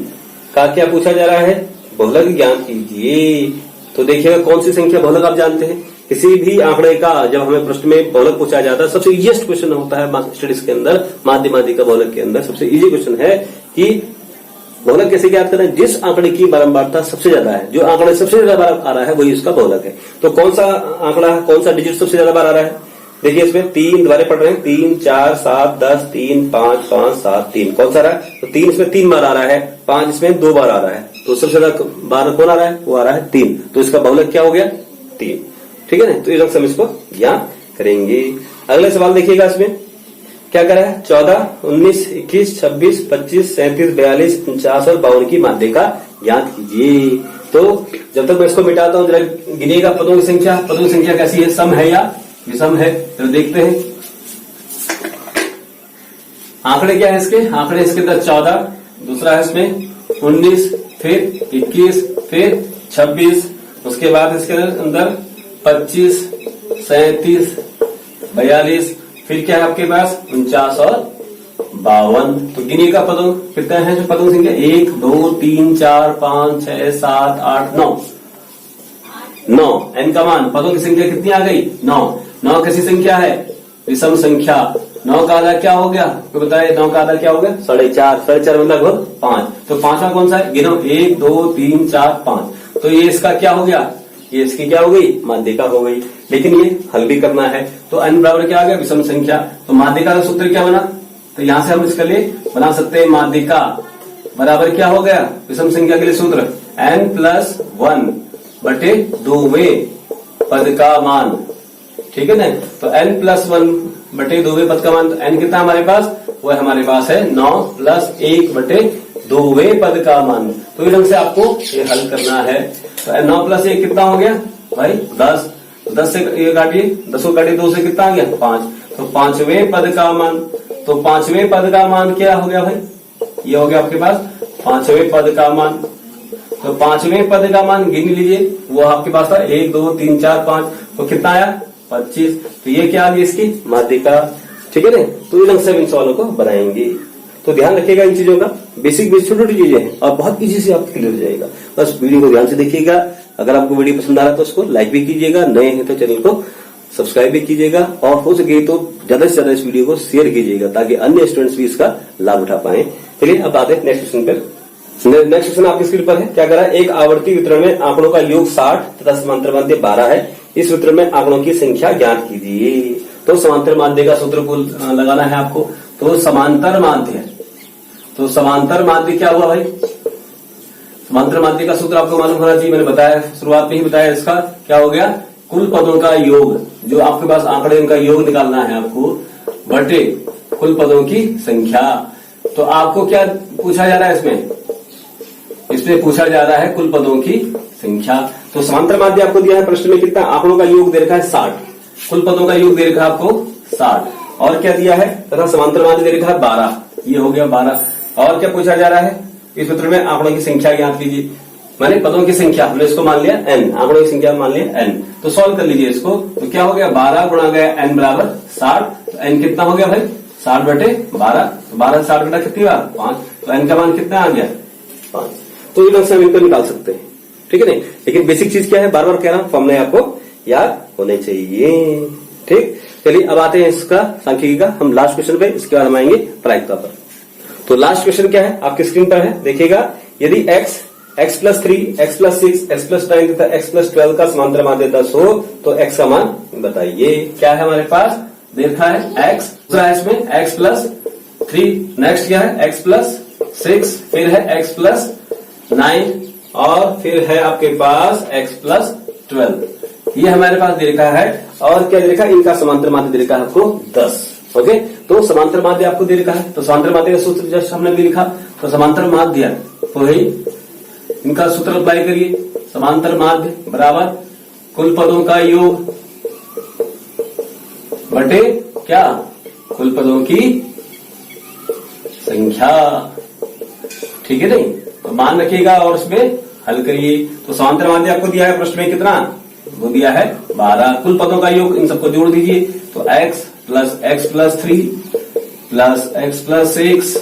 का क्या पूछा जा रहा है, बहुलक ज्ञात कीजिए। तो देखिएगा कौन सी संख्या बहुलक आप जानते हैं, किसी भी आंकड़े का जब हमें प्रश्न में बहुलक पूछा जाता है, सबसे इजीएस्ट क्वेश्चन होता है स्टडीज के अंदर, माध्य माध्यिका बहुलक के अंदर सबसे इजी क्वेश्चन है कि बहुलक कैसे ज्ञात करें। जिस आंकड़े की बारंबारता सबसे ज्यादा है, जो आंकड़े सबसे ज्यादा बार आ रहा है वही उसका बहुलक है। तो कौन सा आंकड़ा, कौन सा डिजिट सबसे ज्यादा बार आ रहा है, देखिए इसमें 3 दोबारा पढ़ रहे हैं, 3 4 7 10 3 5 5 7 3, कौन सा रहा है, तो 3 इसमें 3 बार आ रहा है, 5 इसमें 2 बार आ रहा है, तो सबसे ज्यादा बार कौन आ रहा है, वो आ रहा है 3, तो इसका बहुलक क्या हो गया 3, ठीक है ना। तो इस हम इसको ज्ञात करेंगे। अगले सवाल देखिएगा, इसमें क्या करा है, 14 19 21 26 25 37 42 49 और 52 की माध्यिका ज्ञात कीजिए। तो जब तक मैं इसको मिटाता हूं, जरा गिनिएगा पदों की संख्या, पदों की संख्या कैसी है, सम है या विषम है, तो देखते हैं। आंकड़े क्या है इसके? आंकड़े इसके अंदर 14, दूसरा है इसमें 19, फिर 21, फिर 26, उसके बाद इसके अंदर 25, 37, 42, फिर क्या है आपके पास 49 और 52। तो गिनिए का पदों कितने हैं जो पदों संख्या? 1, 2, 3, 4, 5, 6, 7, 8, 9। एन का मान, पदों की संख्या कितनी आ गई? 9 कैसी संख्या है? विषम संख्या। 9 का आधा क्या हो गया? तो बताए 9 का आधा क्या हो गया? 4.5 में लगभग 5। तो पांचवा कौन सा है? गिनो 1, 2, 3, 4, 5। तो ये इसका क्या हो गया? ये इसकी क्या हो गई? माध्यिका हो गई। लेकिन ये हल भी करना है, तो n बराबर क्या आ गया? विषम संख्या। तो माध्यिका का सूत्र क्या बना? तो यहां से हम इसके लिए बना सकते हैं माध्यिका बराबर क्या हो गया? विषम संख्या के लिए सूत्र n+1 बटे 2वें पद का मान। ठीक है ना? तो n+1 बटे 2वें पद का मान, तो n कितना हमारे पास? वो हमारे पास है 9 + 1 बटे 2वें पद का मान। तो इस ढंग से आपको ये हल करना है। तो 9 + 1 कितना हो गया भाई? 10। 10 से ये काटिए, 10 को काटिए 2 से कितना आ गया? 5। तो 5वें पद का मान, तो 5वें पद का मान क्या हो गया भाई? ये हो गया आपके पास 5वें पद का मान। तो 5वें पद का मान गिन लीजिए, वो आपके पास था 1, 2, 3, 4, 5। तो कितना आया? 25। तो ये क्या आ गई इसकी माध्यिका। ठीक है ना? तो इस ढंग से इन सवालों को बनाएंगे। तो ध्यान रखिएगा इन चीजों का, बेसिक छोटी छोटी चीजें हैं और बहुत इजी से आपको क्लियर हो जाएगा। बस वीडियो को ध्यान से देखिएगा। अगर आपको वीडियो पसंद आ रहा है तो उसको लाइक भी कीजिएगा, नए हैं तो चैनल को सब्सक्राइब भी कीजिएगा और हो सके तो ज्यादा से ज्यादा इस वीडियो को शेयर कीजिएगा ताकि अन्य स्टूडेंट्स भी इसका लाभ उठा पाए। चलिए अब आते हैं नेक्स्ट क्वेश्चन पर। नेक्स्ट क्वेश्चन आपकी स्क्रीन पर है। क्या करा? एक आवर्ती वितरण में आंकड़ों का योग 60 तथा समांतर माध्य 12 है। इस वितरण में आंकड़ों की संख्या ज्ञात कीजिए। तो समांतर माध्य का सूत्र को लगाना है आपको। तो समांतर माध्य, तो समांतर माध्य क्या हुआ भाई? समांतर माध्य का सूत्र आपको मालूम होना चाहिए, मैंने बताया शुरुआत में ही बताया। इसका क्या हो गया? कुल पदों का योग, जो आपके पास आंकड़े उनका योग निकालना है आपको, बटे कुल पदों की संख्या। तो आपको क्या पूछा जा रहा है इसमें? इसमें पूछा जा रहा है कुल पदों की संख्या। तो समांतर माध्य आपको दिया है प्रश्न में कितना? आंकड़ों का योग दे रखा है 60, कुल पदों का योग दे रखा है आपको 60, और क्या दिया है? तथा समांतर माध्य दे रखा है 12। ये हो गया 12। और क्या पूछा जा रहा है? इस सूत्र में आंकड़ों की संख्या ज्ञात कीजिए, माने पदों की संख्या। हमने इसको मान लिया n, आंकड़ों की संख्या मान लिया n। तो सॉल्व कर लीजिए इसको। तो क्या हो गया? 12 गुणा गया n बराबर 60। तो n कितना हो गया भाई? 60 बटे 12। तो 12 60 बटा कितनी बार? 5। तो n का मान कितना आ गया? 5। तो ये ढंग से हम इनको निकाल सकते हैं। ठीक है नहीं? लेकिन बेसिक चीज क्या है? बार बार कह रहा हूं, फॉर्मूले आपको याद होने चाहिए। ठीक, चलिए अब आते हैं इसका सांख्यिकी का हम लास्ट क्वेश्चन पे, इसके बाद हम आएंगे प्रायिकता पर। तो लास्ट क्वेश्चन क्या है? आपकी स्क्रीन पर है, देखिएगा। यदि x+3, x+6, x+9 तथा x+12 का समांतर माध्य 10 हो तो x का मान बताइए। क्या है हमारे पास? देखा है x, दूसरा है इसमें x+3, नेक्स्ट क्या है? x+6, फिर है x+9 और फिर है आपके पास x+12। ये हमारे पास दे रखा है। और क्या दे रखा है? इनका समांतर माध्य दे रखा है आपको 10। ओके, तो समांतर माध्य आपको दे रखा है। तो समांतर माध्य का सूत्र जस्ट हमने भी लिखा। तो समांतर माध्य तो ही इनका सूत्र अप्लाई करिए। समांतर माध्य बराबर कुल पदों का योग बटे क्या? कुल पदों की संख्या। ठीक है नहीं? तो मान रखिएगा और उसमें हल करिए। तो समांतर माध्य आपको दिया है प्रश्न में कितना? वो दिया है 12। कुल पदों का योग इन सबको जोड़ दीजिए। तो x plus x+3 plus x+6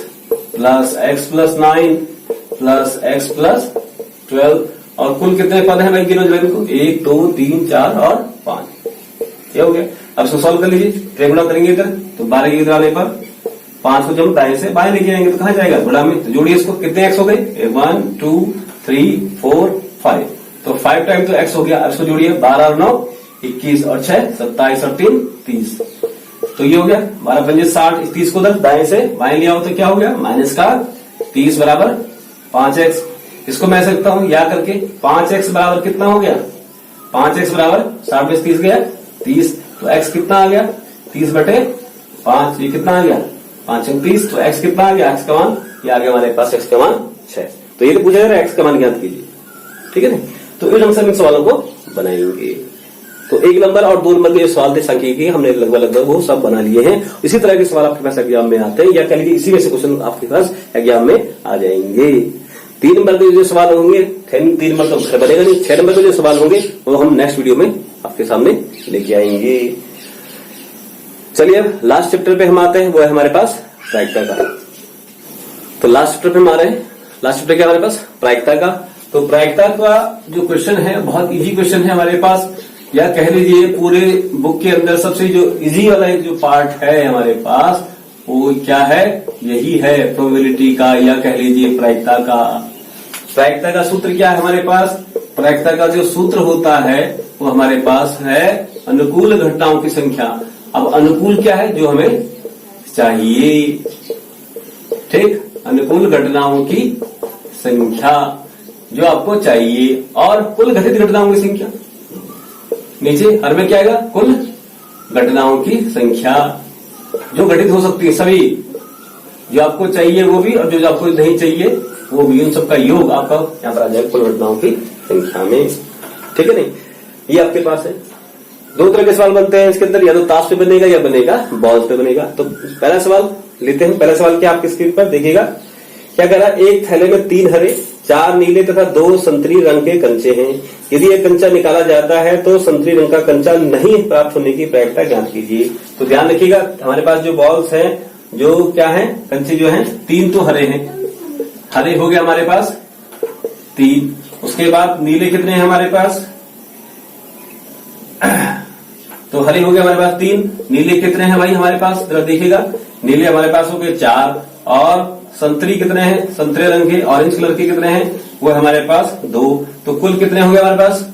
plus x+9 plus x+12 और कुल कितने पद हैं भाई? गिनो जरा इनको। 1, 2, 3, 4 और 5। ये हो गया। अब इसको सॉल्व कर लीजिए। त्रिगुणा करेंगे इधर, तो 12 के इधर आने पर 5 को जब दाएं से बाएं लेके आएंगे तो कहां जाएगा? गुणा में। तो जोड़िए इसको। कितने x हो गए? 1, 2, 3, 4, 5। तो 5 टाइम तो x हो गया। अब इसको जोड़िए। 12 और 9 21 और 6 27 और 3 30। तो ये हो गया 12 पंजे 60। 30 को उधर दाएं से बाएं लिया हो तो क्या हो गया? माइनस का 30 बराबर 5x। इसको मैं सकता हूं या करके 5x बराबर कितना हो गया? 5x बराबर 60 में 30 गया 30। तो x कितना आ गया? 30 बटे 5। ये कितना आ गया? 5 और 30। तो x कितना आ गया? x का मान ये आ गया हमारे पास। x का मान 6। तो ये तो पूछा जा रहा है x का मान ज्ञात कीजिए। ठीक है ना? तो इस ढंग से हम इन सवालों को बनाएंगे। तो 1 नंबर और 2 नंबर के जो सवाल थे सांख्यिकी के, हमने लगभग वो सब बना लिए हैं। इसी तरह के सवाल आपके पास एग्जाम में आते हैं, या कह लीजिए इसी में से क्वेश्चन आपके पास एग्जाम में आ जाएंगे। 3 नंबर के जो सवाल होंगे, 3 नंबर तो बनेगा नहीं, 6 नंबर के जो सवाल होंगे वो हम नेक्स्ट वीडियो में आपके सामने लेके आएंगे। चलिए अब लास्ट चैप्टर पे हम आते हैं, वो है हमारे पास प्रायिकता का। तो लास्ट चैप्टर पे हम आ रहे हैं। लास्ट चैप्टर क्या हमारे पास? प्रायिकता का। तो प्रायिकता का जो क्वेश्चन है बहुत इजी क्वेश्चन है हमारे पास, या कह लीजिए पूरे बुक के अंदर सबसे जो इजी वाला एक जो पार्ट है हमारे पास वो क्या है? यही है प्रोबेबिलिटी का, या कह लीजिए प्रायिकता का। प्रायिकता का सूत्र क्या है हमारे पास? प्रायिकता का जो सूत्र होता है वो हमारे पास है अनुकूल घटनाओं की संख्या। अब अनुकूल क्या है? जो हमें चाहिए, ठीक, अनुकूल घटनाओं की संख्या जो आपको चाहिए, और कुल घटित घटनाओं की संख्या। नीचे हर में क्या आएगा? कुल घटनाओं की संख्या जो घटित हो सकती है, सभी जो आपको चाहिए वो भी, और जो आपको नहीं चाहिए वो भी, उन सबका योग आपका यहाँ पर आ जाएगा कुल घटनाओं की संख्या में। ठीक है नहीं? ये आपके पास है। 2 तरह के सवाल बनते हैं इसके अंदर, या तो ताश पे बनेगा या बनेगा बॉल्स पे बनेगा। तो पहला सवाल लेते हैं। पहला सवाल क्या आपकी स्क्रीन पर देखिएगा, क्या कह रहा है? एक थैले में 3 हरे, 4 नीले तथा 2 संतरी रंग के कंचे हैं। यदि एक कंचा निकाला जाता है तो संतरी रंग का कंचा नहीं प्राप्त होने की प्रायिकता ज्ञात कीजिए। तो ध्यान रखिएगा, हमारे पास जो बॉल्स हैं, जो क्या है, कंचे जो हैं, 3 तो हरे हैं, हरे हो गए हमारे पास 3। उसके बाद नीले कितने हैं हमारे पास? तो हरे हो गए हमारे पास 3, नीले कितने हैं भाई हमारे पास? जरा देखिएगा, नीले हमारे पास हो गए 4, और संतरी कितने हैं? संतरे रंग के, ऑरेंज कलर के कितने हैं? वो हमारे पास 2। तो कुल कितने हो गए हमारे पास?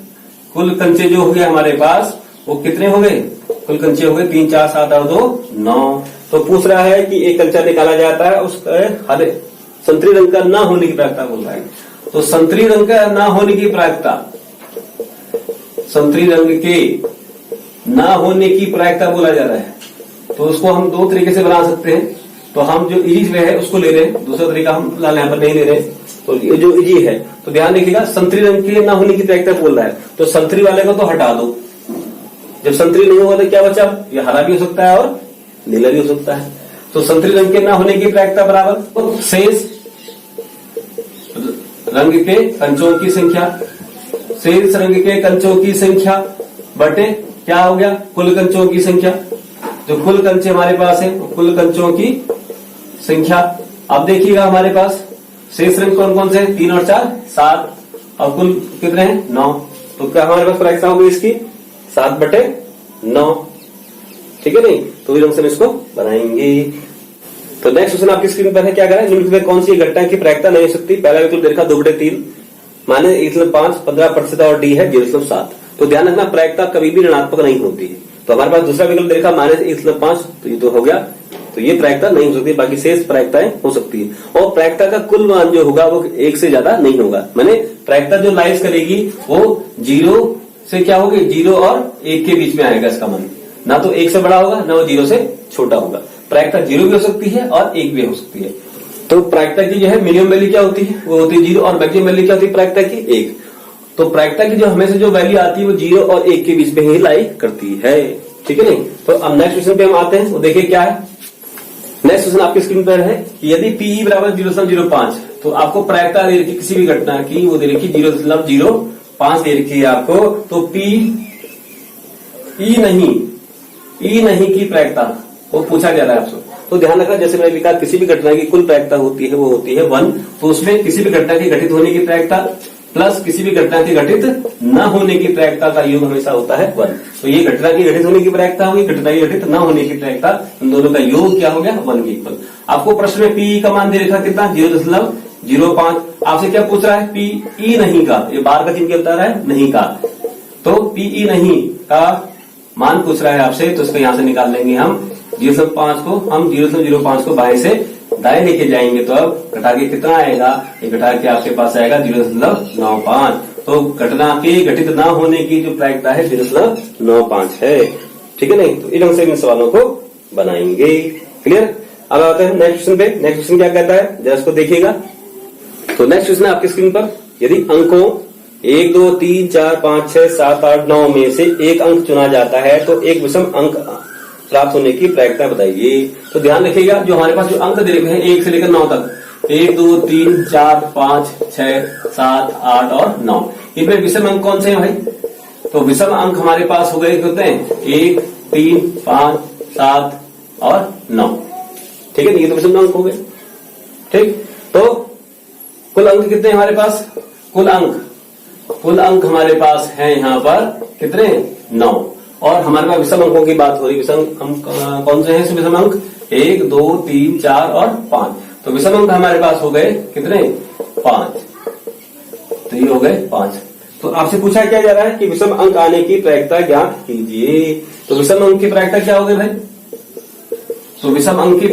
कुल कंचे जो हो गए हमारे पास वो कितने हो गए? कुल कंचे हो गए 3, 4, 7 और 2, 9। तो पूछ रहा है कि एक कंचा निकाला जाता है, उसका हरे संतरी रंग का ना होने की प्रायिकता बोल रहा है। तो संतरी रंग का ना होने की प्रायिकता, संतरी रंग के ना होने की प्रायिकता बोला जा रहा है। तो उसको हम 2 तरीके से बना सकते हैं। तो हम जो इजी वे है उसको ले रहे हैं, दूसरा तरीका हम फिलहाल यहाँ पर नहीं ले रहे। तो ये जो इजी है, तो ध्यान रखिएगा, संतरी रंग के ना होने की प्रायिकता बोल रहा है, तो संतरी वाले को तो हटा दो। जब संतरी नहीं होगा तो क्या बचा? ये हरा भी हो सकता है और नीला भी हो सकता है। तो संतरी रंग के ना होने की प्रायिकता बराबर शेष रंग के कंचों की संख्या, शेष रंग के कंचों की संख्या बटे क्या हो गया? कुल कंचों की संख्या। जो कुल कंचे हमारे पास है, कुल कंचों की संख्या। अब देखिएगा हमारे पास शेष रंग कौन कौन से हैं? 3 और 4 7, और कुल कितने हैं? 9। तो क्या हमारे पास प्रायिकता होगी इसकी? 7/9। ठीक है नहीं? तो इस रंग से हम इसको बनाएंगे। तो नेक्स्ट क्वेश्चन आपकी स्क्रीन पर है, क्या करें? निम्नलिखित में कौन सी घटना की प्रायिकता नहीं हो सकती? पहला विकल्प देखा 2/3, माने 1/5, 15% और डी है 0.7। तो ध्यान रखना, प्रायिकता कभी भी ऋणात्मक नहीं होती है। तो हमारे पास दूसरा विकल्प देखा -1/5, तो ये तो हो गया, तो ये प्रायिकता नहीं हो सकती, बाकी शेष प्रायिकताएं हो सकती है। और प्रायिकता का कुल मान जो होगा वो 1 से ज्यादा नहीं होगा, माने प्रायिकता जो लाइज करेगी वो 0 से क्या होगी? 0 और 1 के बीच में आएगा इसका मान, ना तो 1 से बड़ा होगा ना वो 0 से छोटा होगा। प्रायिकता 0 भी हो सकती है और 1 भी हो सकती है। तो प्रायिकता की जो है मिनिमम वैल्यू क्या होती है? वो होती है 0, और मैक्सिमम वैल्यू क्या होती है प्रायिकता की? 1। तो प्रायिकता की जो हमेशा जो वैल्यू आती है वो 0 और 1 के बीच में ही लाई करती है। ठीक है नहीं? तो अब नेक्स्ट क्वेश्चन पे हम आते हैं, वो देखिए क्या है। नेक्स्ट क्वेश्चन आपकी स्क्रीन पर है कि यदि पीई बराबर 0.05, तो आपको प्रायिकता दे रखी किसी भी घटना की, वो दे रखी 0.05 दे रखी है आपको। तो पी ई नहीं की प्रायिकता वो पूछा जा रहा है आपसे। तो ध्यान रखना, जैसे मैंने लिखा किसी भी घटना की कुल प्रायिकता होती है वो होती है 1। तो उसमें किसी भी घटना की घटित होने की प्रायिकता प्लस किसी भी घटना की घटित न होने की प्रायिकता का योग हमेशा होता है 1। तो ये घटना की घटित होने की प्रायिकता होगी, घटना की घटित न होने की प्रायिकता, इन दोनों का योग क्या हो गया? 1 के इक्वल। आपको प्रश्न में पीई का मान दे रखा कितना? 0.05। आपसे क्या पूछ रहा है? पीई नहीं का, ये बार का चिन्ह क्या बता रहा है? नहीं का। तो पीई नहीं का मान पूछ रहा है आपसे, तो इसको यहां से निकाल लेंगे हम 0.5 को, हम 0.05 को बाएं से दाएं लेके जाएंगे। तो अब घटा के कितना आएगा? ये घटा के आपके पास आएगा 0.95। तो घटना के घटित ना होने की जो प्रायिकता है 0.95 है। ठीक है नहीं? तो इन ढंग से इन सवालों को बनाएंगे। क्लियर? अब आते हैं नेक्स्ट क्वेश्चन पे। नेक्स्ट क्वेश्चन क्या कहता है, जरा इसको देखिएगा। तो नेक्स्ट क्वेश्चन है आपकी स्क्रीन पर, यदि अंकों 1 2 3 4 5 6 7 8 9 में से एक अंक चुना जाता है तो एक विषम अंक प्राप्त होने की प्रायिकता बताइए। तो ध्यान रखिएगा, जो हमारे पास जो अंक दे रखे हैं 1 से लेकर 9 तक, 1 2 3 4 5 6 7 8 और 9, इनमें विषम अंक कौन से हैं भाई? तो विषम अंक हमारे पास हो गए कितने? 1 3 5 7 और 9। ठीक है, ये तो विषम अंक हो गए। ठीक, तो कुल अंक कितने हमारे पास? कुल अंक हमारे पास है यहाँ पर कितने? 9। और हमारे पास विषम अंकों की बात हो रही, विषम अंक कौन से हैं? विषम अंक 1 2 3 4 और 5। तो विषम अंक हमारे पास हो गए कितने? 5। तो ये हो गए 5। तो आपसे पूछा क्या जा रहा है कि विषम अंक आने की प्रायिकता ज्ञात कीजिए। तो विषम अंक की प्रायिकता क्या हो गई भाई? तो विषम अंक की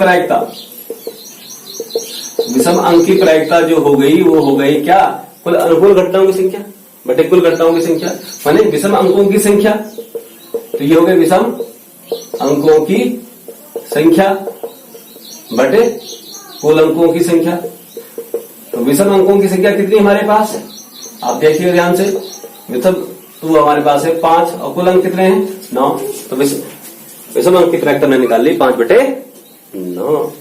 प्रायिकता जो हो गई वो हो गई क्या? कुल अनुकूल घटनाओं की संख्या बटे कुल घटनाओं की संख्या, माने विषम अंकों की संख्या। तो ये हो गए विषम अंकों की संख्या बटे कुल अंकों की संख्या। तो विषम अंकों की संख्या कितनी हमारे पास? आप देखिए ध्यान से, विषम तो हमारे पास है 5 और कुल अंक कितने हैं? 9। तो विषम अंक की प्रायिकता मैंने निकाल ली 5 बटे 9।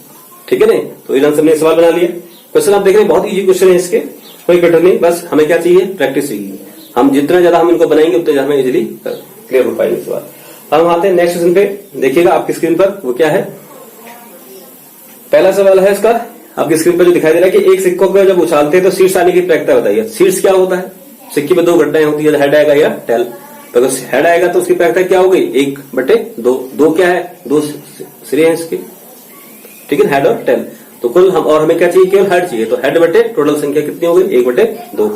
ठीक है नहीं? तो इधर से हमने सवाल बना लिया। क्वेश्चन आप देख रहे हैं, बहुत इजी क्वेश्चन है, इसके कोई कठिन नहीं, बस हमें क्या चाहिए? प्रैक्टिस चाहिए। हम जितना ज्यादा हम इनको बनाएंगे उतना ज्यादा हमें इजीली क्लियर हो पाएंगे सवाल। अब हम आते हैं नेक्स्ट क्वेश्चन पे। देखिएगा आपकी स्क्रीन पर वो क्या है। पहला सवाल है इसका, आपकी स्क्रीन पर जो दिखाई दे रहा है कि एक सिक्कों को जब उछालते हैं तो शीर्ष आने की प्रायिकता बताइए। शीर्ष क्या होता है? सिक्के में 2 घटनाएं होती है, हेड आएगा या टेल। तो अगर हेड आएगा तो उसकी प्रायिकता क्या हो गई? 1 बटे 2। 2 क्या है? 2 सिरे हैं इसके। ठीक है, हेड और टेल। तो कुल हम, और हमें क्या चाहिए? केवल हेड चाहिए। तो हेड बटे टोटल संख्या कितनी हो गई? 1 बटे 2।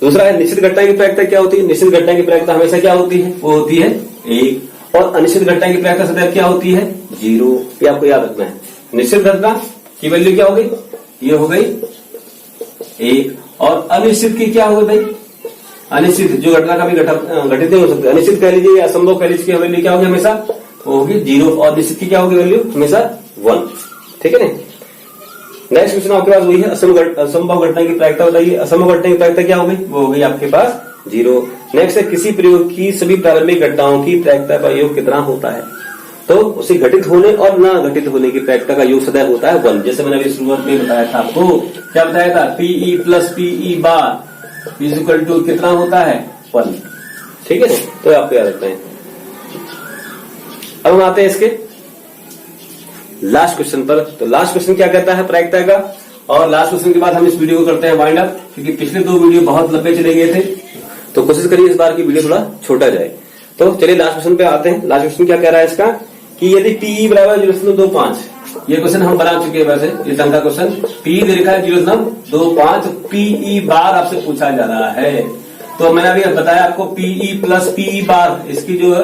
दूसरा है निश्चित घटना की प्रायिकता क्या होती है? निश्चित घटना की प्रायिकता हमेशा क्या होती है? वो होती है 1। और अनिश्चित घटना की प्रायिकता सदैव क्या होती है? 0। ये आपको याद रखना है। निश्चित घटना की वैल्यू क्या हो गई? ये हो गई 1। और अनिश्चित की क्या हो गई भाई? अनिश्चित जो घटना कभी घटित नहीं हो सकती, अनिश्चित कह लीजिए या असंभव कह लीजिए, वैल्यू क्या होगी? हमेशा वो होगी 0। और निश्चित की क्या होगी वैल्यू? हमेशा 1। ठीक है ना? नेक्स्ट क्वेश्चन आपके पास वही है, असंभव घटना की प्रायिकता बताइए। असंभव घटना की प्रायिकता क्या हो गई? वो हो गई आपके पास 0। नेक्स्ट है, किसी प्रयोग की सभी प्रारंभिक घटनाओं की प्रायिकता का योग कितना होता है? तो उसे घटित होने और न घटित होने की प्रायिकता का योग सदैव होता है 1। जैसे मैंने अभी शुरुआत में बताया था आपको, क्या बताया था? PE plus PE bar is equal to कितना होता है? 1। ठीक है, तो आपको याद रखना है। अब हम आते हैं इसके लास्ट क्वेश्चन पर। तो लास्ट क्वेश्चन क्या कहता है प्रायिकता का? और लास्ट क्वेश्चन के बाद हम इस वीडियो को करते हैं वाइंड अप, क्योंकि पिछले 2 वीडियो बहुत लंबे चले गए थे। तो कोशिश करिए इस बार की वीडियो थोड़ा छोटा जाए। तो चलिए लास्ट क्वेश्चन पे आते हैं। लास्ट क्वेश्चन क्या कह रहा है इसका कि यदि PE बराबर 0.25, ये क्वेश्चन हम बना चुके हैं वैसे, इस ढंग का क्वेश्चन। PE दे रखा है 0.25, PE बार आपसे पूछा जा रहा है। तो मैंने अभी बताया आपको PE प्लस PE बार, इसकी जो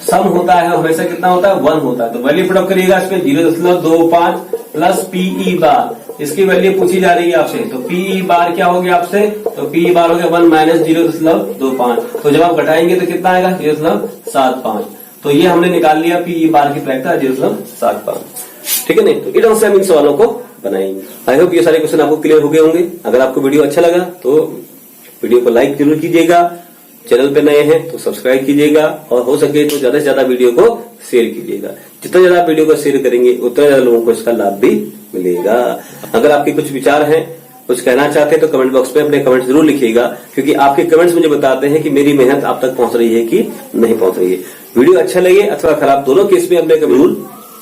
सम होता है हमेशा कितना होता है? 1 होता है। तो वैल्यू पुट अप करिएगा इसमें 0.25 प्लस PE बार, इसकी वैल्यू पूछी जा रही है आपसे। तो PE बार क्या हो गया आपसे? तो PE बार हो गया 1 माइनस 0.25। तो जब आप घटाएंगे तो कितना आएगा? 0.75। तो ये हमने निकाल लिया PE बार की प्रायिकता 0.75। ठीक है नहीं? तो इधर से हम इन सवालों को बनाएंगे। आई होप ये सारे क्वेश्चन आपको क्लियर हो गए होंगे। अगर आपको वीडियो अच्छा लगा तो वीडियो को लाइक जरूर कीजिएगा, चैनल पे नए हैं तो सब्सक्राइब कीजिएगा, और हो सके तो ज्यादा से ज्यादा वीडियो को शेयर कीजिएगा। जितना ज्यादा आप वीडियो को शेयर करेंगे उतना ज्यादा लोगों को इसका लाभ भी मिलेगा। अगर आपके कुछ विचार हैं, कुछ कहना चाहते हैं तो कमेंट बॉक्स में अपने कमेंट जरूर लिखिएगा, क्योंकि आपके कमेंट्स मुझे बताते हैं कि मेरी मेहनत आप तक पहुंच रही है कि नहीं पहुंच रही है। वीडियो अच्छा लगे अथवा खराब, दोनों केस में अपने जरूर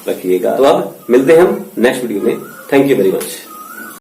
रखिएगा। तो अब मिलते हैं हम नेक्स्ट वीडियो में। Thank you very much.